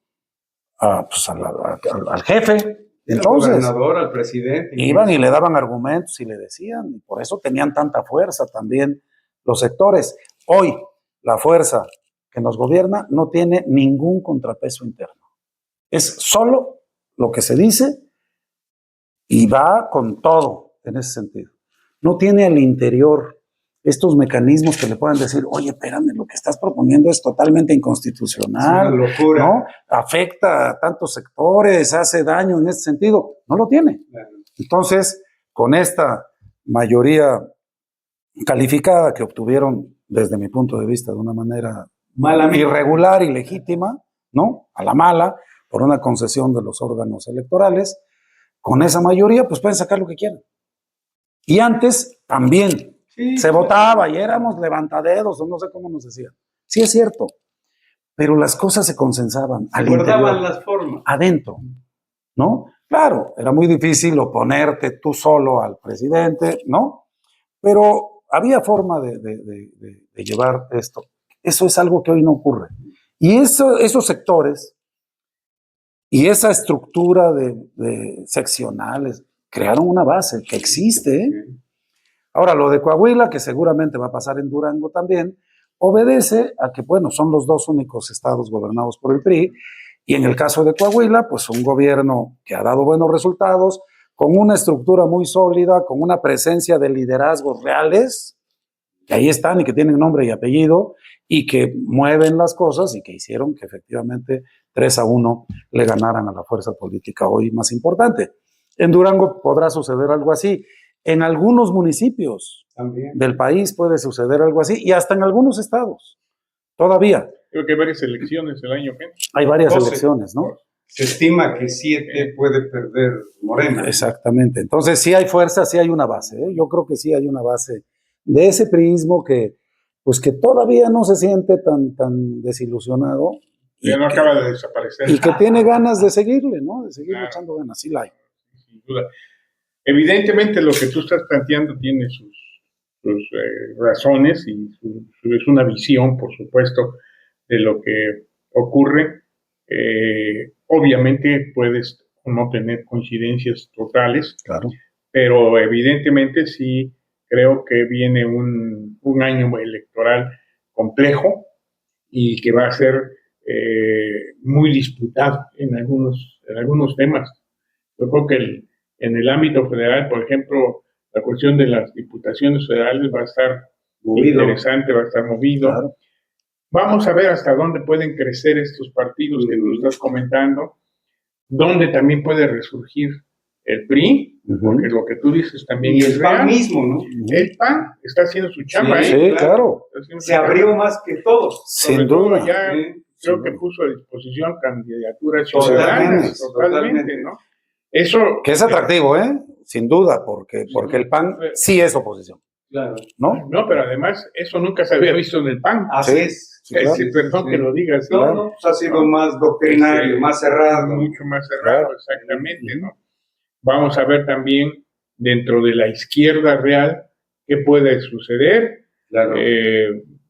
D: pues al jefe. Entonces,
E: al gobernador, al presidente.
D: Iban y le daban argumentos y le decían, y por eso tenían tanta fuerza también los sectores. Hoy, la fuerza que nos gobierna no tiene ningún contrapeso interno. Es solo lo que se dice y va con todo en ese sentido. No tiene al interior estos mecanismos que le puedan decir, oye, espérame, lo que estás proponiendo es totalmente inconstitucional,
E: es una locura,
D: ¿no? Afecta a tantos sectores, hace daño en ese sentido. No lo tiene. Claro. Entonces, con esta mayoría calificada que obtuvieron, desde mi punto de vista, de una manera irregular y legítima, ¿no? A la mala, por una concesión de los órganos electorales, con esa mayoría, pues pueden sacar lo que quieran. Y antes, también.
E: Sí,
D: Se votaba y éramos levantadedos, o no sé cómo nos decían. Sí es cierto, pero las cosas se consensaban al
E: guardaban
D: interior,
E: las formas.
D: adentro, ¿no? Claro, era muy difícil oponerte tú solo al presidente, ¿no? Pero había forma de llevar esto. Eso es algo que hoy no ocurre. Y esos sectores y esa estructura de seccionales crearon una base que existe, ¿eh? Ahora, lo de Coahuila, que seguramente va a pasar en Durango también, obedece a que, bueno, son los dos únicos estados gobernados por el PRI, y en el caso de Coahuila, pues un gobierno que ha dado buenos resultados, con una estructura muy sólida, con una presencia de liderazgos reales, que ahí están y que tienen nombre y apellido, y que mueven las cosas y que hicieron que efectivamente 3-1 le ganaran a la fuerza política hoy más importante. En Durango podrá suceder algo así. En algunos municipios
E: También.
D: del país puede suceder algo así, y hasta en algunos estados, todavía.
C: Creo que hay varias elecciones el año que viene.
D: Hay varias
E: 12.
D: elecciones, ¿no?
E: Se estima que 7 puede perder Morena.
D: Exactamente. Entonces sí hay fuerza, sí hay una base, ¿eh? Yo creo que sí hay una base de ese priismo que, pues que todavía no se siente tan desilusionado.
C: Ya no acaba de desaparecer.
D: Y que tiene ganas de seguirle, ¿no? De seguir
C: Claro.
D: echando ganas, sí la hay.
C: Sin duda. Evidentemente lo que tú estás planteando tiene sus razones y es una visión, por supuesto, de lo que ocurre. Obviamente puedes no tener coincidencias totales,
D: Claro.
C: pero evidentemente sí creo que viene un año electoral complejo y que va a ser muy disputado en algunos temas. Yo creo que en el ámbito federal, por ejemplo, la cuestión de las diputaciones federales va a estar
E: Movido.
C: interesante, va a estar movido.
D: Claro.
C: Vamos a ver hasta dónde pueden crecer estos partidos que tú estás comentando, dónde también puede resurgir el PRI, porque lo que tú dices también
E: Y
C: es
E: el PAN
C: real.
E: mismo, ¿no?
C: El PAN está haciendo su chamba,
E: Sí,
C: ¿eh?
D: Sí, claro.
C: Está haciendo su
E: Se abrió
C: chamba.
E: más que todos.
C: Sobre
D: Sin
C: todo
D: duda.
C: ya
E: Sí,
C: creo
D: sin
C: que
D: duda.
C: puso a disposición candidaturas
E: Totalmente,
C: ciudadanas, totalmente,
E: totalmente.
C: ¿no? Eso
D: Que es atractivo, ¿eh? Sin duda, porque el PAN sí es oposición,
E: Claro.
D: ¿no?
C: No, pero además eso nunca se había visto en el PAN.
E: Así
D: Sí.
E: es.
D: Sí, claro.
C: Perdón
E: Sí.
C: que lo diga así.
E: No, no, pues ha sido más doctrinario, más cerrado.
C: Mucho más cerrado,
D: Claro.
C: exactamente, ¿no? Vamos a ver también dentro de la izquierda real qué puede suceder.
E: Claro.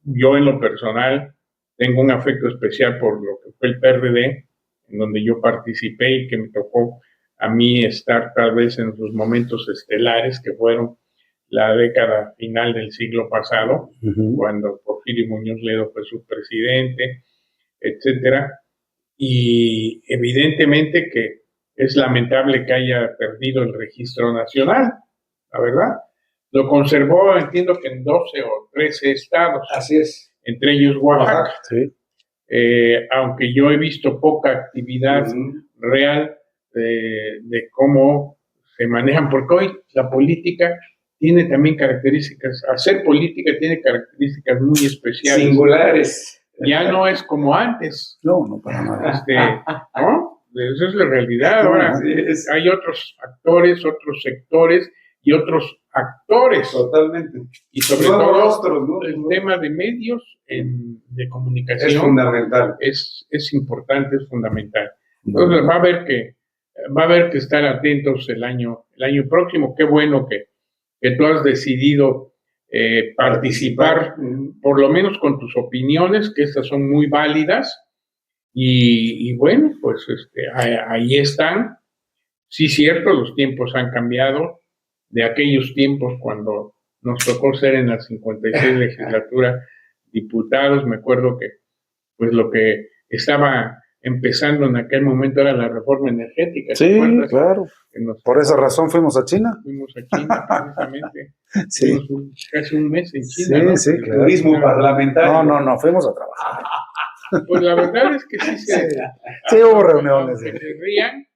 C: Yo en lo personal tengo un afecto especial por lo que fue el PRD, en donde yo participé y que me tocó a mí estar tal vez en sus momentos estelares, que fueron la década final del siglo pasado, cuando Porfirio Muñoz Ledo fue su presidente, etcétera. Y evidentemente que es lamentable que haya perdido el registro nacional, la verdad. Lo conservó, entiendo que en 12 o 13 estados,
E: Así es.
C: entre ellos Oaxaca.
D: Sí.
C: Aunque yo he visto poca actividad real de cómo se manejan, porque hoy la política tiene también características, hacer política tiene características muy especiales.
E: Singulares.
C: Ya no es como antes,
D: No, para nada.
C: ¿no? Esa es la realidad. Ahora
E: Así es.
C: hay otros actores, otros sectores y otros actores.
E: Totalmente.
C: Y sobre
E: Nuevos
C: todo
E: rostros, ¿no?
C: el tema de medios de comunicación
E: Es fundamental.
C: es importante, es fundamental. Entonces va a haber que estar atentos el año próximo. Qué bueno que tú has decidido participar, por lo menos con tus opiniones, que estas son muy válidas. Y bueno, pues ahí están. Sí, cierto, los tiempos han cambiado de aquellos tiempos cuando nos tocó ser en la 56 legislatura diputados. Me acuerdo que pues lo que estaba empezando en aquel momento era la reforma energética. ¿te
D: Sí,
C: acuerdas?
D: claro. Por esa razón fuimos a China.
C: Fuimos a China, precisamente.
D: Sí.
C: Fuimos casi un mes en
D: Sí,
C: China, ¿no?
D: sí,
C: El
D: claro.
E: Turismo parlamentario.
D: No, fuimos a trabajar.
C: Pues la verdad es que sí
D: Sí, hubo reuniones.
C: Que se rían,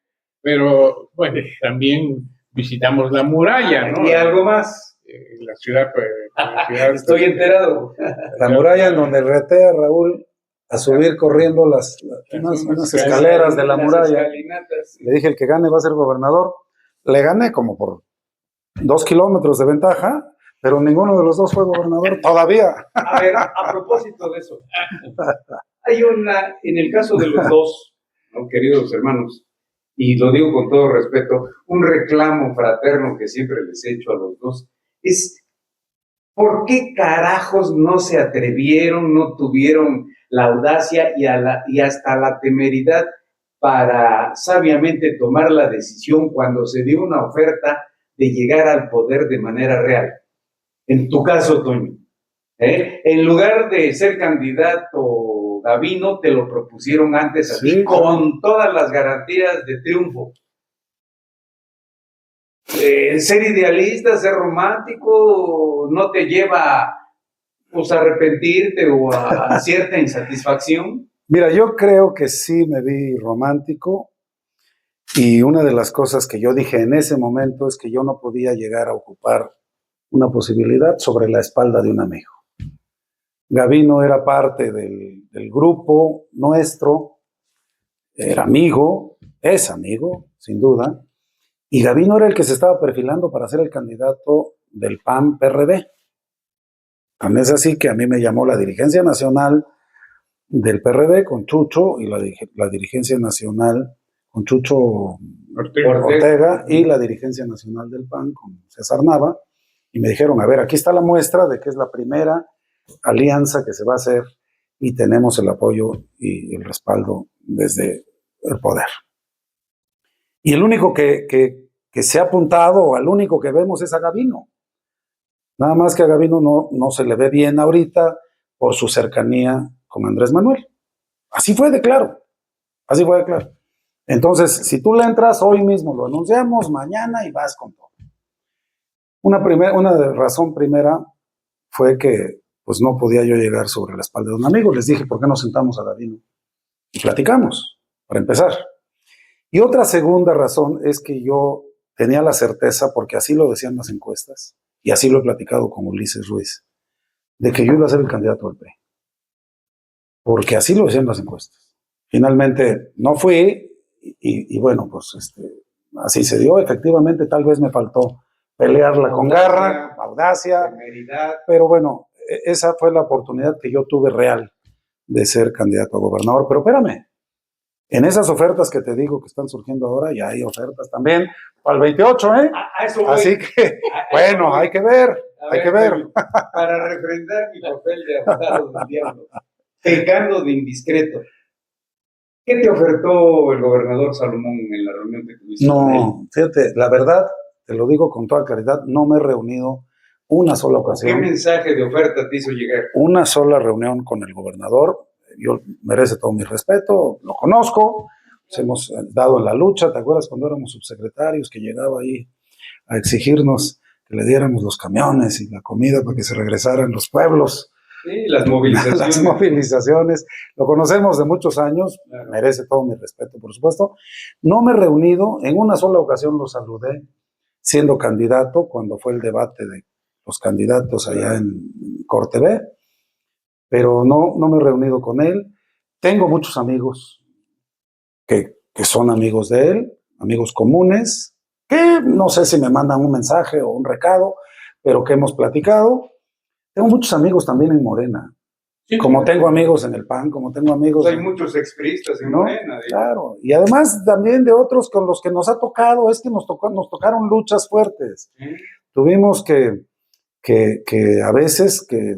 C: pero bueno, también visitamos la muralla, ¿no?
E: Y algo más.
C: La ciudad,
E: Estoy enterado.
D: La muralla en donde reté a Raúl a subir corriendo unas escaleras de la
E: Las
D: muralla.
E: escalinatas.
D: Le dije, el que gane va a ser gobernador. Le gané como por 2 kilómetros de ventaja, pero ninguno de los dos fue gobernador todavía.
E: A ver, a propósito de eso, hay en el caso de los dos, ¿no, queridos hermanos? Y lo digo con todo respeto, un reclamo fraterno que siempre les he hecho a los dos, es ¿por qué carajos no se atrevieron, no tuvieron la audacia y hasta la temeridad para sabiamente tomar la decisión cuando se dio una oferta de llegar al poder de manera real? En tu caso, Toño, en lugar de ser candidato Gavino, te lo propusieron antes a ti, con todas las garantías de triunfo. Ser idealista, ser romántico, no te lleva pues, a arrepentirte o a cierta insatisfacción.
D: Mira, yo creo que sí me vi romántico, y una de las cosas que yo dije en ese momento es que yo no podía llegar a ocupar una posibilidad sobre la espalda de un amigo. Gavino era parte del grupo nuestro, era amigo, es amigo, sin duda, y Gavino era el que se estaba perfilando para ser el candidato del PAN-PRD. Tan es así que a mí me llamó la dirigencia nacional del PRD con Chucho y la dirigencia nacional con Chucho Ortega y la dirigencia nacional del PAN con César Nava, y me dijeron, a ver, aquí está la muestra de que es la primera alianza que se va a hacer y tenemos el apoyo y el respaldo desde el poder. Y el único que se ha apuntado, o al único que vemos, es a Gavino. Nada más que a Gavino no se le ve bien ahorita por su cercanía con Andrés Manuel. Así fue de claro. Así fue de claro. Entonces, si tú le entras, hoy mismo lo anunciamos, mañana, y vas con todo. Una razón primera fue que pues no podía yo llegar sobre la espalda de un amigo. Les dije, ¿por qué no sentamos a Gavino? Y platicamos, para empezar. Y otra segunda razón es que yo tenía la certeza, porque así lo decían las encuestas, y así lo he platicado con Ulises Ruiz, de que yo iba a ser el candidato del PRI. Porque así lo decían las encuestas. Finalmente no fui, y bueno, pues así se dio. Efectivamente, tal vez me faltó pelearla con garra, audacia, temeridad. Pero bueno, esa fue la oportunidad que yo tuve real de ser candidato a gobernador. Pero espérame, en esas ofertas que te digo que están surgiendo ahora, ya hay ofertas también para el 28, ¿eh? Así que, bueno, hay que ver, hay que ver.
E: Para refrendar mi papel de abogado del diablo, pecando de indiscreto, ¿qué te ofertó el gobernador Salomón en la reunión que tuviste con él?
D: No, fíjate, la verdad, te lo digo con toda claridad, no me he reunido una sola ocasión.
E: ¿Qué mensaje de oferta te hizo llegar?
D: Una sola reunión con el gobernador. Yo merece todo mi respeto, lo conozco, nos hemos dado en la lucha. ¿Te acuerdas cuando éramos subsecretarios que llegaba ahí a exigirnos que le diéramos los camiones y la comida para que se regresaran los pueblos?
E: Sí, las movilizaciones.
D: Las movilizaciones. Lo conocemos de muchos años, claro. Merece todo mi respeto, por supuesto. No me he reunido, en una sola ocasión lo saludé, siendo candidato, cuando fue el debate de los candidatos allá en Corte B, pero no me he reunido con él. Tengo muchos amigos que son amigos de él, amigos comunes, que no sé si me mandan un mensaje o un recado, pero que hemos platicado. Tengo muchos amigos también en Morena, sí, como tengo amigos en el PAN, como tengo amigos...
E: Hay muchos expriistas en Morena.
D: Claro, y además también de otros con los que nos ha tocado, es que nos tocaron luchas fuertes. Tuvimos que a veces que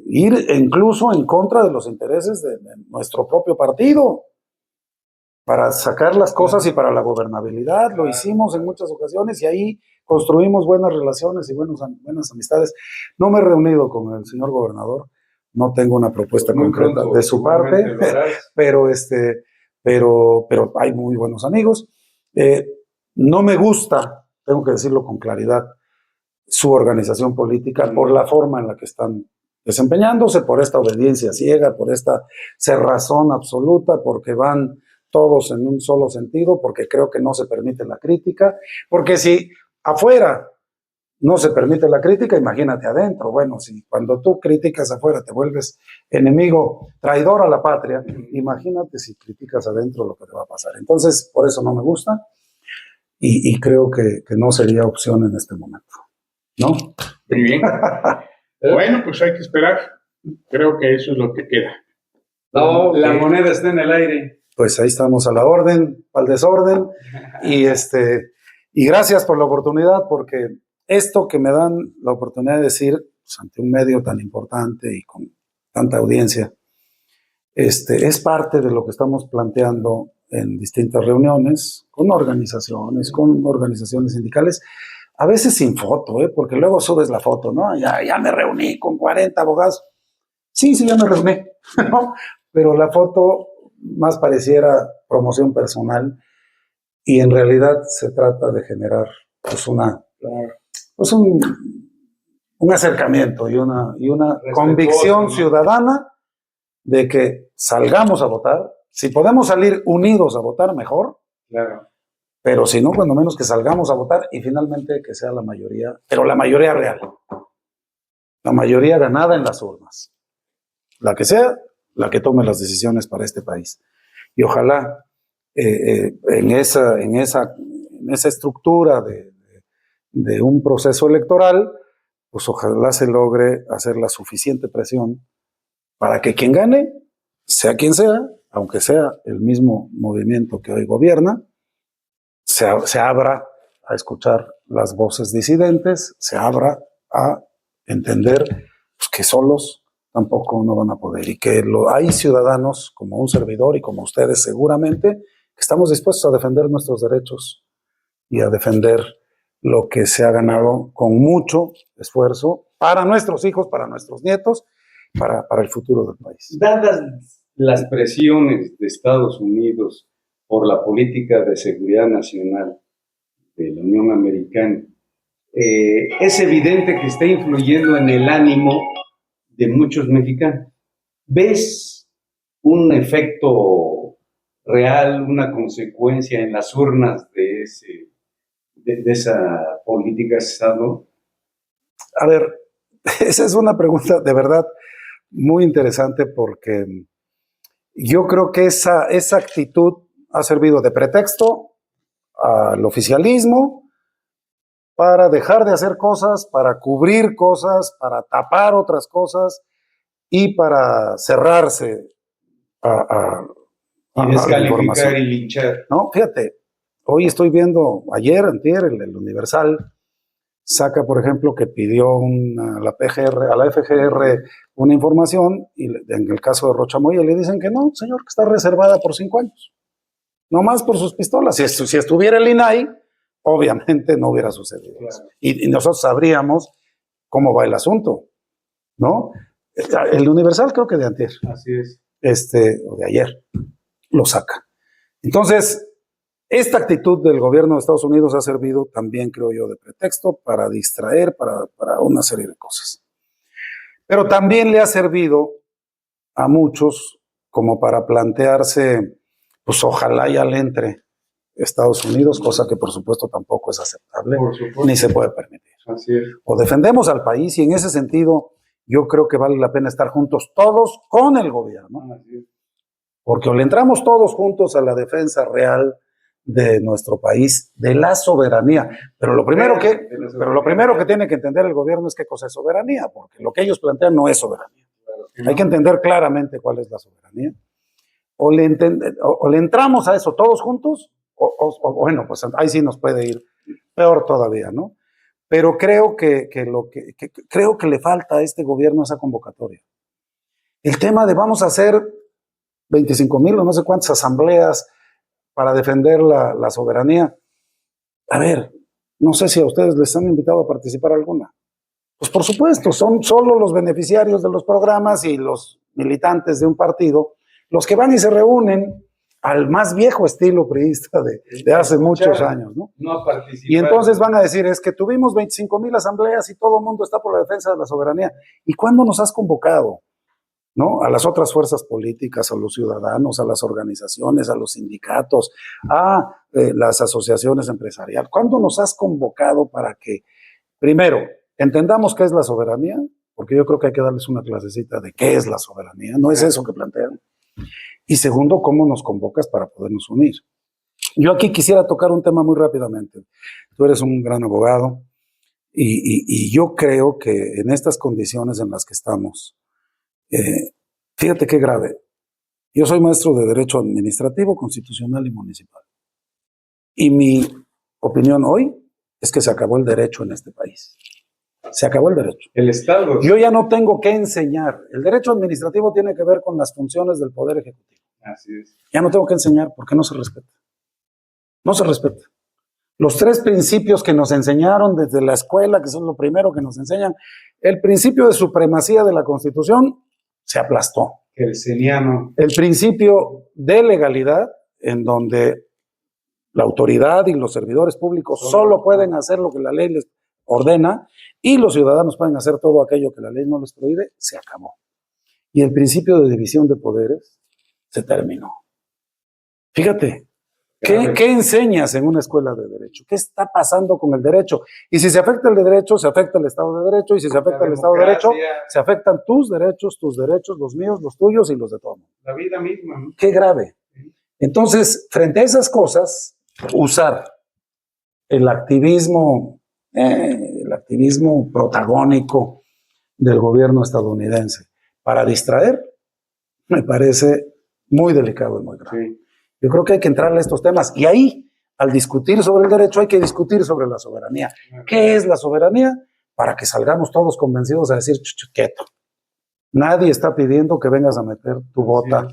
D: ir incluso en contra de los intereses de nuestro propio partido para sacar las cosas y para la gobernabilidad. Lo hicimos en muchas ocasiones y ahí construimos buenas relaciones y buenas amistades. No me he reunido con el señor gobernador, no tengo una propuesta concreta de su parte, pero hay muy buenos amigos. No me gusta, tengo que decirlo con claridad, su organización política por la forma en la que están desempeñándose, por esta obediencia ciega, por esta cerrazón absoluta, porque van todos en un solo sentido, porque creo que no se permite la crítica, porque si afuera no se permite la crítica, imagínate adentro. Bueno, si cuando tú criticas afuera te vuelves enemigo, traidor a la patria, imagínate si criticas adentro lo que te va a pasar. Entonces, por eso no me gusta y creo que no sería opción en este momento. ¿no?
C: Muy bien. Bueno, pues hay que esperar. Creo que eso es lo que queda.
B: No,
E: La moneda está en el aire.
D: Pues ahí estamos a la orden, al desorden, y gracias por la oportunidad, porque esto que me dan la oportunidad de decir, pues, ante un medio tan importante y con tanta audiencia, es parte de lo que estamos planteando en distintas reuniones, con organizaciones sindicales, a veces sin foto, porque luego subes la foto, ¿no? Ya me reuní con 40 abogados. Sí, ya me reuní, ¿no? Pero la foto más pareciera promoción personal y en realidad se trata de generar pues un acercamiento y una convicción ciudadana de que salgamos a votar. Si podemos salir unidos a votar, mejor.
E: Claro.
D: Pero si no, cuando menos que salgamos a votar y finalmente que sea la mayoría, pero la mayoría real. La mayoría ganada en las urnas. La que sea, la que tome las decisiones para este país. Y ojalá en esa estructura de un proceso electoral, pues ojalá se logre hacer la suficiente presión para que quien gane, sea quien sea, aunque sea el mismo movimiento que hoy gobierna, se abra a escuchar las voces disidentes, se abra a entender pues, que solos tampoco no van a poder y que hay ciudadanos como un servidor y como ustedes seguramente que estamos dispuestos a defender nuestros derechos y a defender lo que se ha ganado con mucho esfuerzo para nuestros hijos, para nuestros nietos, para el futuro del país.
E: Dadas las presiones de Estados Unidos por la política de seguridad nacional de la Unión Americana, es evidente que está influyendo en el ánimo de muchos mexicanos. ¿Ves un efecto real, una consecuencia en las urnas de esa política de Estado?
D: A ver, esa es una pregunta de verdad muy interesante porque yo creo que esa actitud ha servido de pretexto al oficialismo para dejar de hacer cosas, para cubrir cosas, para tapar otras cosas y para cerrarse a
E: descalificar y linchar.
D: No, fíjate, hoy estoy viendo, antier, el Universal saca, por ejemplo, que pidió a la FGR una información y en el caso de Rocha Moya le dicen que no, señor, que está reservada por 5 años. No más por sus pistolas. Si estuviera el INAI, obviamente no hubiera sucedido eso.
E: Claro.
D: Y nosotros sabríamos cómo va el asunto, ¿no? El Universal creo que de antier.
E: Así es.
D: O de ayer, lo saca. Entonces, esta actitud del gobierno de Estados Unidos ha servido también, creo yo, de pretexto para distraer, para una serie de cosas. Pero también le ha servido a muchos como para plantearse, pues ojalá ya le entre Estados Unidos, cosa que por supuesto tampoco es aceptable, ni se puede permitir.
E: Así es.
D: O defendemos al país y en ese sentido yo creo que vale la pena estar juntos todos con el gobierno, porque o le entramos todos juntos a la defensa real de nuestro país, de la soberanía, pero lo primero que tiene que entender el gobierno es qué cosa es soberanía, porque lo que ellos plantean no es soberanía. Hay que entender claramente cuál es la soberanía. O le entramos a eso todos juntos, o bueno, pues ahí sí nos puede ir peor todavía, ¿no? Pero creo que le falta a este gobierno esa convocatoria. El tema de vamos a hacer 25,000 o no sé cuántas asambleas para defender la soberanía. A ver, no sé si a ustedes les han invitado a participar alguna. Pues por supuesto, son solo los beneficiarios de los programas y los militantes de un partido los que van y se reúnen al más viejo estilo priista de hace muchos años, ¿no?
E: No a participar.
D: Y entonces van a decir, es que tuvimos 25,000 asambleas y todo el mundo está por la defensa de la soberanía. ¿Y cuándo nos has convocado? ¿No? A las otras fuerzas políticas, a los ciudadanos, a las organizaciones, a los sindicatos, a las asociaciones empresariales. ¿Cuándo nos has convocado para que, primero, entendamos qué es la soberanía? Porque yo creo que hay que darles una clasecita de qué es la soberanía. No es eso que plantean. Y segundo, ¿cómo nos convocas para podernos unir? Yo aquí quisiera tocar un tema muy rápidamente. Tú eres un gran abogado Y yo creo que en estas condiciones en las que estamos, fíjate qué grave. Yo soy maestro de Derecho Administrativo, Constitucional y Municipal. Y mi opinión hoy es que se acabó el derecho en este país. Se acabó el derecho.
E: El Estado.
D: Yo ya no tengo que enseñar. El derecho administrativo tiene que ver con las funciones del Poder Ejecutivo.
E: Así es.
D: Ya no tengo que enseñar porque no se respeta. No se respeta. Los 3 principios que nos enseñaron desde la escuela, que son lo primero que nos enseñan, el principio de supremacía de la Constitución se aplastó.
E: El seniano.
D: El principio de legalidad, en donde la autoridad y los servidores públicos solo pueden hacer lo que la ley les ordena y los ciudadanos pueden hacer todo aquello que la ley no les prohíbe, se acabó. Y el principio de división de poderes se terminó. Fíjate, ¿qué enseñas en una escuela de derecho? ¿Qué está pasando con el derecho? Y si se afecta el derecho, se afecta el Estado de Derecho, y si se afecta el Estado de Derecho, se afectan tus derechos, los míos, los tuyos y los de todos.
E: La vida misma, ¿no?
D: Qué grave. Entonces, frente a esas cosas, usar el activismo protagónico del gobierno estadounidense para distraer, me parece muy delicado y muy grave.
E: Sí.
D: Yo creo que hay que entrarle a estos temas. Y ahí, al discutir sobre el derecho, hay que discutir sobre la soberanía. ¿Qué es la soberanía? Para que salgamos todos convencidos a decir, quieto. Nadie está pidiendo que vengas a meter tu bota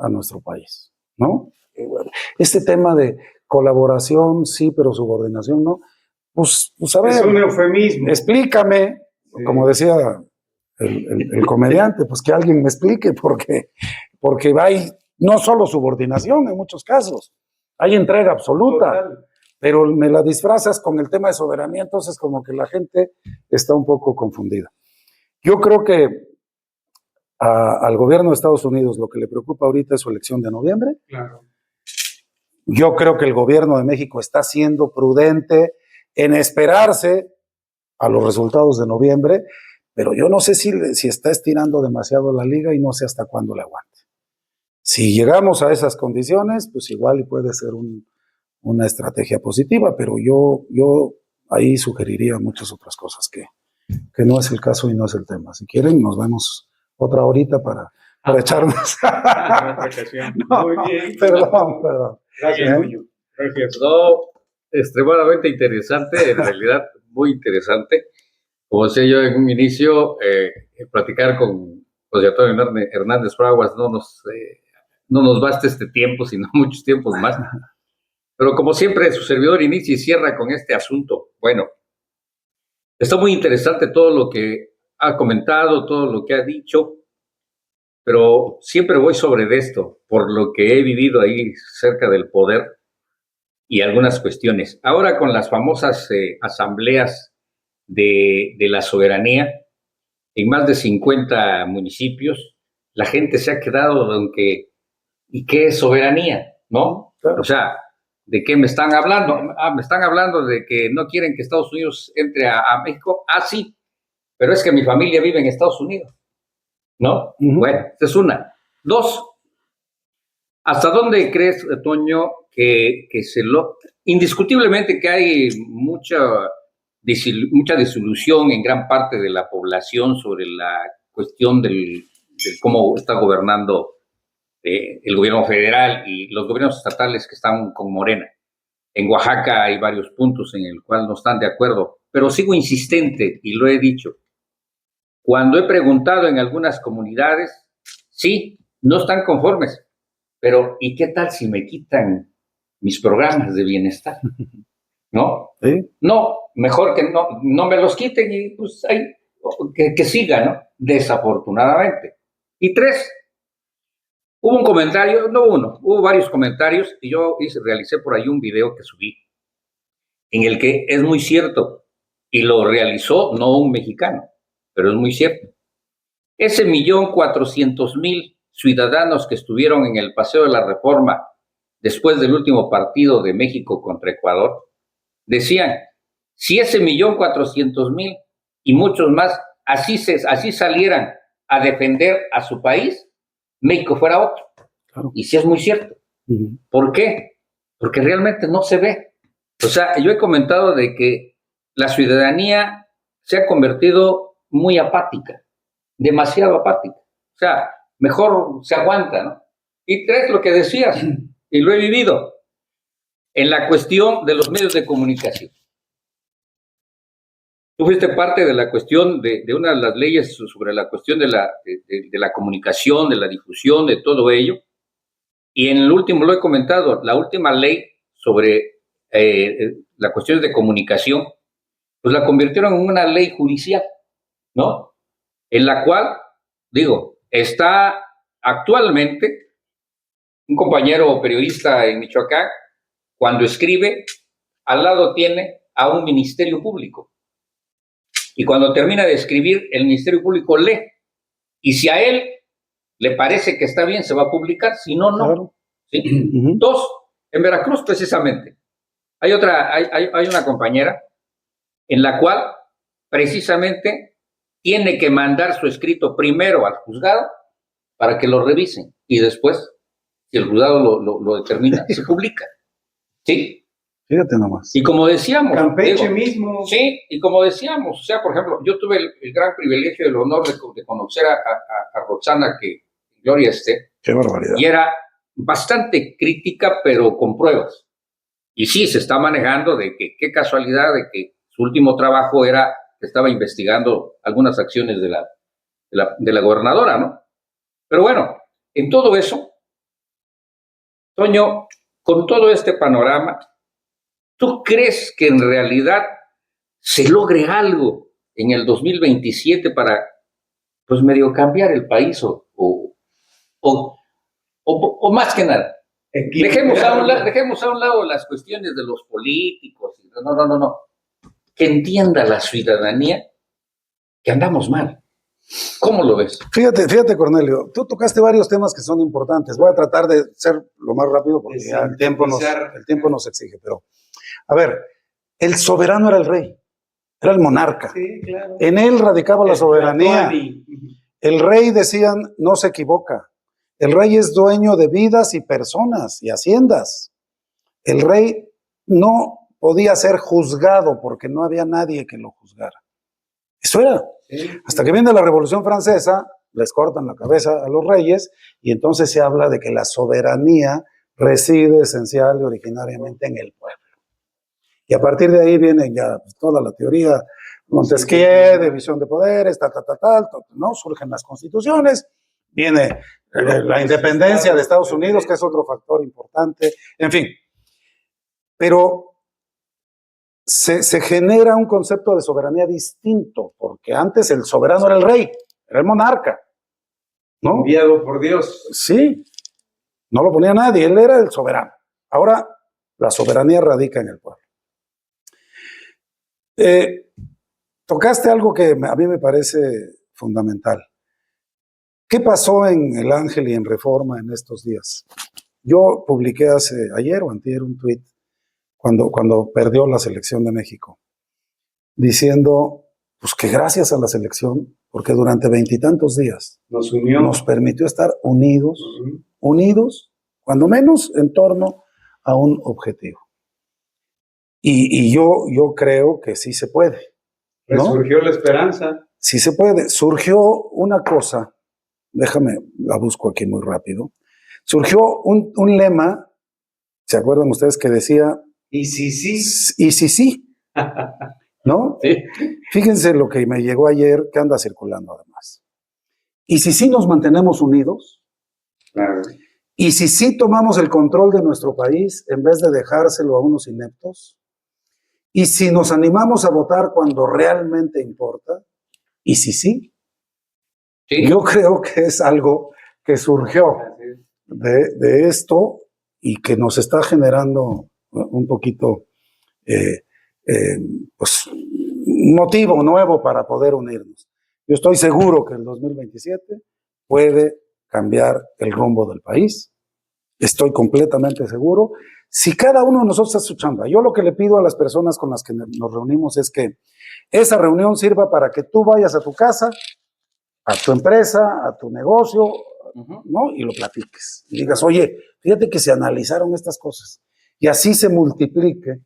D: a nuestro país, ¿no? Este tema de colaboración, sí, pero subordinación, ¿no? Pues a ver.
E: Es un eufemismo.
D: Explícame, como decía el comediante, pues que alguien me explique, porque hay no solo subordinación en muchos casos, hay entrega absoluta.
E: Total.
D: Pero me la disfrazas con el tema de soberanía, entonces como que la gente está un poco confundida. Yo creo que al gobierno de Estados Unidos lo que le preocupa ahorita es su elección de noviembre.
E: Claro.
D: Yo creo que el gobierno de México está siendo prudente en esperarse a los resultados de noviembre, pero yo no sé si está estirando demasiado la liga y no sé hasta cuándo le aguante. Si llegamos a esas condiciones, pues igual y puede ser una estrategia positiva, pero yo ahí sugeriría muchas otras cosas que no es el caso y no es el tema. Si quieren, nos vemos otra horita para echarnos.
E: No, muy bien.
D: Perdón.
E: Gracias, Julio.
C: Gracias.
B: No, extremadamente interesante, en realidad muy interesante. Como decía yo en un inicio, platicar con José Antonio Hernández Fraguas no nos basta este tiempo, sino muchos tiempos más. Pero como siempre, su servidor inicia y cierra con este asunto. Bueno, está muy interesante todo lo que ha comentado, todo lo que ha dicho, pero siempre voy sobre esto, por lo que he vivido ahí cerca del poder y algunas cuestiones. Ahora con las famosas asambleas de la soberanía, en más de 50 municipios, la gente se ha quedado aunque ¿y qué es soberanía? ¿No?
D: Claro.
B: O sea, ¿de qué me están hablando? Me están hablando de que no quieren que Estados Unidos entre a México. Sí, pero es que mi familia vive en Estados Unidos, ¿no? Bueno, esta es una. 2, ¿hasta dónde crees, Toño, que indiscutiblemente que hay mucha desilusión en gran parte de la población sobre la cuestión de cómo está gobernando el gobierno federal y los gobiernos estatales que están con Morena? En Oaxaca hay varios puntos en el cual no están de acuerdo, pero sigo insistente y lo he dicho. Cuando he preguntado en algunas comunidades, sí, no están conformes, pero ¿y qué tal si me quitan mis programas de bienestar? ¿No?
D: ¿Sí?
B: No, mejor que no me los quiten y pues ahí, que siga, ¿no? Desafortunadamente. Y 3, hubo un comentario, no uno, hubo varios comentarios y yo realicé por ahí un video que subí en el que es muy cierto y lo realizó no un mexicano, pero es muy cierto. Ese 1,400,000 ciudadanos que estuvieron en el Paseo de la Reforma después del último partido de México contra Ecuador, decían, si ese 1,400,000 y muchos más así salieran a defender a su país, México fuera otro.
D: Claro.
B: Y sí es muy cierto. ¿Por qué? Porque realmente no se ve. O sea, yo he comentado de que la ciudadanía se ha convertido muy apática, demasiado apática. O sea, mejor se aguanta, ¿no? Y tres, lo que decías, y lo he vivido, en la cuestión de los medios de comunicación. Tú fuiste parte de la cuestión de una de las leyes sobre la cuestión de la comunicación, de la difusión, de todo ello. Y en el último, lo he comentado, la última ley sobre la cuestión de comunicación, pues la convirtieron en una ley judicial, ¿no? En la cual, digo, está actualmente un compañero periodista en Michoacán, cuando escribe, al lado tiene a un ministerio público. Y cuando termina de escribir, el Ministerio Público lee. Y si a él le parece que está bien, se va a publicar. Si no, no.
D: Claro.
B: ¿Sí? Dos, en Veracruz precisamente, hay una compañera en la cual precisamente tiene que mandar su escrito primero al juzgado para que lo revisen. Y después, si el juzgado lo determina, se publica. ¿Sí?
D: Fíjate nomás.
B: Y como decíamos...
E: Campeche mismo.
B: Sí, y como decíamos, o sea, por ejemplo, yo tuve el gran privilegio y el honor de conocer a Roxana, que gloria esté.
D: Qué barbaridad.
B: Y era bastante crítica, pero con pruebas. Y sí, se está manejando de que qué casualidad de que su último trabajo era que estaba investigando algunas acciones de la gobernadora, ¿no? Pero bueno, en todo eso, Toño, con todo este panorama, ¿tú crees que en realidad se logre algo en el 2027 para, pues, medio cambiar el país o más que nada? Dejemos a un lado las cuestiones de los políticos. No. Que entienda la ciudadanía que andamos mal. ¿Cómo lo ves?
D: Fíjate, Cornelio, tú tocaste varios temas que son importantes. Voy a tratar de ser lo más rápido porque ya el tiempo nos exige, pero a ver, el soberano era el rey, era el monarca.
E: Sí, claro.
D: En él radicaba la soberanía. El rey, decían, no se equivoca. El rey es dueño de vidas y personas y haciendas. El rey no podía ser juzgado porque no había nadie que lo juzgara. Eso era. Sí. Hasta que viene la Revolución Francesa, les cortan la cabeza a los reyes y entonces se habla de que la soberanía reside esencial y originariamente en el pueblo. Y a partir de ahí viene ya toda la teoría Montesquieu, división de poderes, ¿no? Surgen las constituciones, viene la independencia de Estados Unidos, que es otro factor importante, en fin. Pero se genera un concepto de soberanía distinto, porque antes el soberano era el rey, era el monarca, ¿no?
E: Enviado por Dios.
D: Sí, no lo ponía nadie, él era el soberano. Ahora la soberanía radica en el pueblo. Tocaste algo que a mí me parece fundamental. ¿Qué pasó en El Ángel y en Reforma en estos días? Yo publiqué ayer o antier un tuit cuando perdió la selección de México, diciendo pues que gracias a la selección, porque durante 20 y tantos días nos permitió estar unidos, cuando menos en torno a un objetivo. Y yo creo que sí se puede, ¿no?
E: Resurgió la esperanza.
D: Sí se puede. Surgió una cosa, déjame, la busco aquí muy rápido. Surgió un lema, ¿se acuerdan ustedes que decía?
E: Y sí.
D: Y sí. ¿No?
B: Sí.
D: Fíjense lo que me llegó ayer, que anda circulando además. Y si nos mantenemos unidos,
E: claro.
D: Y si tomamos el control de nuestro país en vez de dejárselo a unos ineptos, y si nos animamos a votar cuando realmente importa, y sí. Yo creo que es algo que surgió de esto y que nos está generando un poquito pues, un motivo nuevo para poder unirnos. Yo estoy seguro que el 2027 puede cambiar el rumbo del país. Estoy completamente seguro. Si cada uno de nosotros está su chamba, yo lo que le pido a las personas con las que nos reunimos es que esa reunión sirva para que tú vayas a tu casa, a tu empresa, a tu negocio, ¿no? Y lo platiques. Y digas, oye, fíjate que se analizaron estas cosas. Y así se multiplique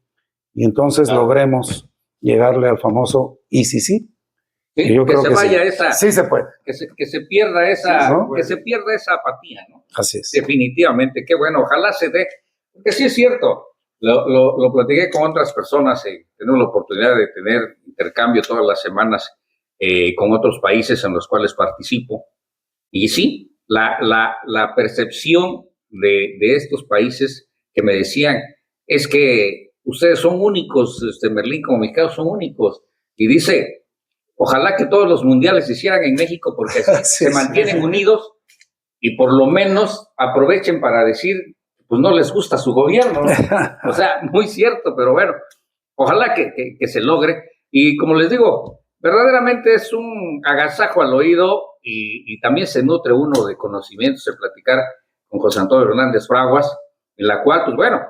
D: y entonces logremos llegarle al famoso y sí.
B: Sí,
D: Yo
B: que
D: creo
B: se
D: que
B: vaya
D: sí.
B: esa,
D: Sí se puede.
B: que se pierda esa,
D: ¿no?
B: que se pierda esa apatía, ¿no?
D: Así es.
B: Definitivamente, qué bueno, ojalá se dé, porque sí es cierto, lo platiqué con otras personas, tengo la oportunidad de tener intercambio todas las semanas con otros países en los cuales participo, y sí, la percepción de estos países que me decían es que ustedes son únicos, Merlín, como mexicanos son únicos, y dice, ojalá que todos los mundiales se hicieran en México porque así se mantienen unidos y por lo menos aprovechen para decir, pues no les gusta su gobierno, ¿no? O sea, muy cierto, pero bueno, ojalá que se logre. Y como les digo, verdaderamente es un agasajo al oído y también se nutre uno de conocimientos de platicar con José Antonio Hernández Fraguas, en la cual, pues bueno,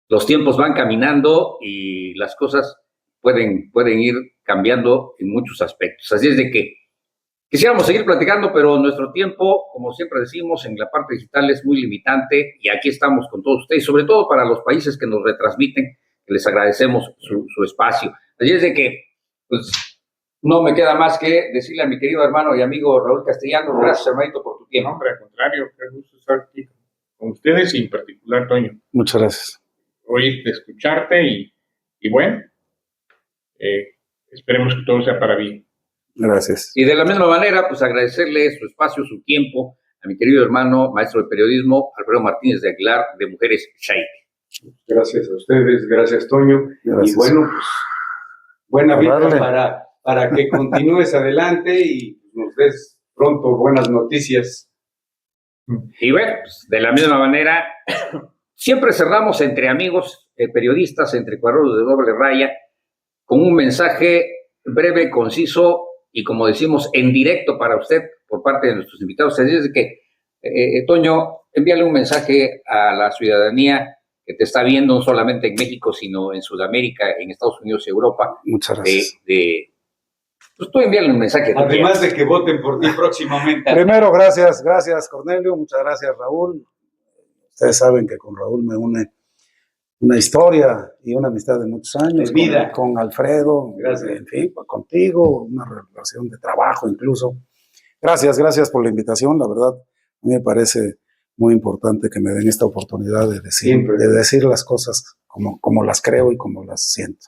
B: los tiempos van caminando y las cosas pueden ir cambiando en muchos aspectos. Así es de que quisiéramos seguir platicando, pero nuestro tiempo, como siempre decimos, en la parte digital es muy limitante y aquí estamos con todos ustedes, sobre todo para los países que nos retransmiten, que les agradecemos su espacio. Así es de que, pues, no me queda más que decirle a mi querido hermano y amigo Raúl Castellanos, gracias, hermanito, por tu tiempo.
C: No, hombre, al contrario, qué gusto estar aquí con ustedes y en particular, Toño.
D: Muchas gracias.
C: Oírte, escucharte y bueno, esperemos que todo sea para bien.
D: Gracias.
B: Y de la misma manera, pues agradecerle su espacio, su tiempo a mi querido hermano, maestro de periodismo, Alfredo Martínez de Aguilar, de Mujeres Shaike.
E: Gracias a ustedes, gracias Toño.
D: Gracias.
E: Y bueno, pues buena vida
D: Darle.
E: para que continúes adelante y nos des pronto buenas noticias.
B: Y bueno, pues, de la misma manera, siempre cerramos entre amigos, periodistas, entre cuadros de doble raya, con un mensaje breve, conciso y, como decimos, en directo para usted por parte de nuestros invitados. Así es que, Toño, envíale un mensaje a la ciudadanía que te está viendo no solamente en México, sino en Sudamérica, en Estados Unidos y Europa.
D: Muchas gracias.
B: Pues tú envíale un mensaje.
E: Además de que voten por ti próximamente.
D: Primero, gracias Cornelio, muchas gracias Raúl. Ustedes saben que con Raúl me une una historia y una amistad de muchos años.
E: De vida.
D: Con Alfredo,
E: Gracias.
D: En fin, contigo, una relación de trabajo incluso. Gracias por la invitación, la verdad, a mí me parece muy importante que me den esta oportunidad de decir las cosas como las creo y como las siento.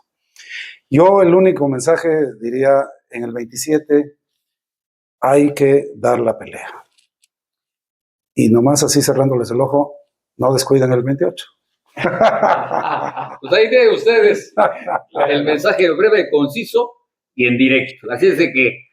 D: Yo el único mensaje diría, en el 27 hay que dar la pelea. Y nomás así cerrándoles el ojo, no descuiden el 28.
B: Pues ahí tienen ustedes el mensaje breve, conciso y en directo. Así es de que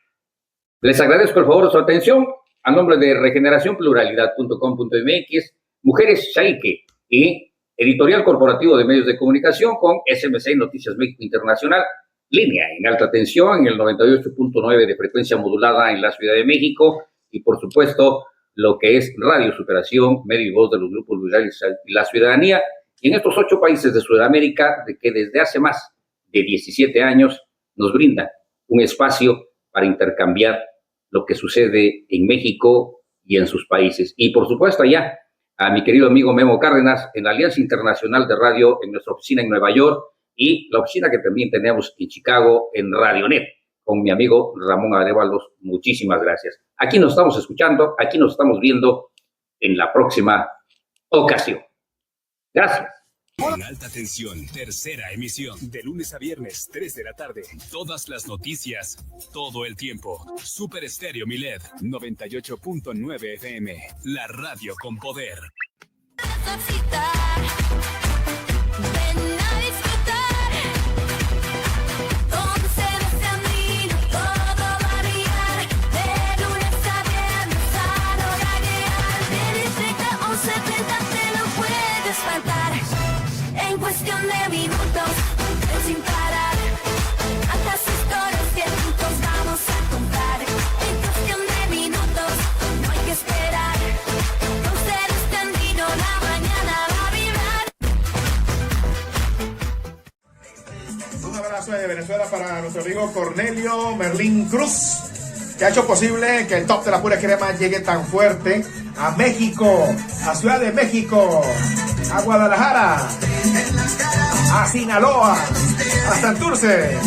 B: les agradezco el favor de su atención. A nombre de regeneracionpluralidad.com.mx, Mujeres Shaike y Editorial Corporativo de Medios de Comunicación con SMC Noticias México Internacional, línea en alta tensión en el 98.9 de frecuencia modulada en la Ciudad de México y, por supuesto, lo que es Radio Superación, medio y voz de los grupos rurales y la ciudadanía, y en estos 8 países de Sudamérica, de que desde hace más de 17 años nos brindan un espacio para intercambiar lo que sucede en México y en sus países. Y por supuesto allá, a mi querido amigo Memo Cárdenas, en la Alianza Internacional de Radio, en nuestra oficina en Nueva York, y la oficina que también tenemos en Chicago, en Radionet, con mi amigo Ramón Arévalos. Muchísimas gracias. Aquí nos estamos escuchando, aquí nos estamos viendo en la próxima ocasión. Gracias.
F: En alta tensión, tercera emisión, de lunes a viernes, 3 de la tarde. Todas las noticias, todo el tiempo. Super Estéreo Milet, 98.9 FM, la radio con poder.
G: En cuestión de minutos, sin parar, hasta historias que juntos vamos a contar. En cuestión de minutos, no hay que esperar. Con ser extendido, la mañana va a vibrar.
H: Un abrazo de Venezuela para nuestro amigo Cornelio Merlín Cruz, que ha hecho posible que el top de la pura crema llegue tan fuerte a México, a Ciudad de México, a Guadalajara, a Sinaloa, a Santurce,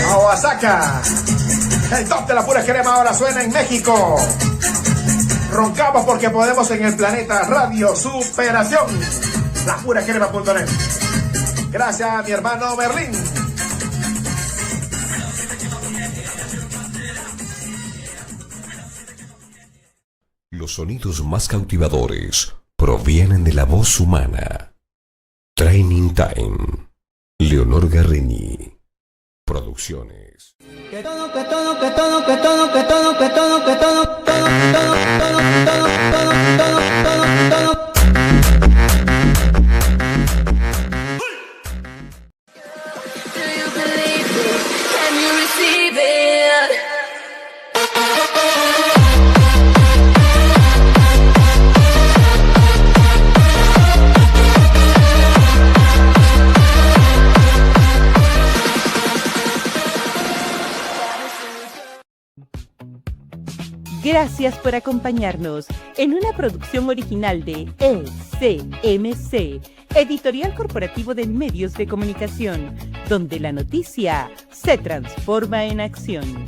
H: a Oaxaca. El top de la pura crema ahora suena en México. Roncamos porque podemos en el planeta Radio Superación. lapuracrema.net. Gracias a mi hermano Merlín.
I: Los sonidos más cautivadores provienen de la voz humana. Training Time. Leonor Garreñi. Producciones.
A: Gracias por acompañarnos en una producción original de ECMC, Editorial Corporativo de Medios de Comunicación, donde la noticia se transforma en acción.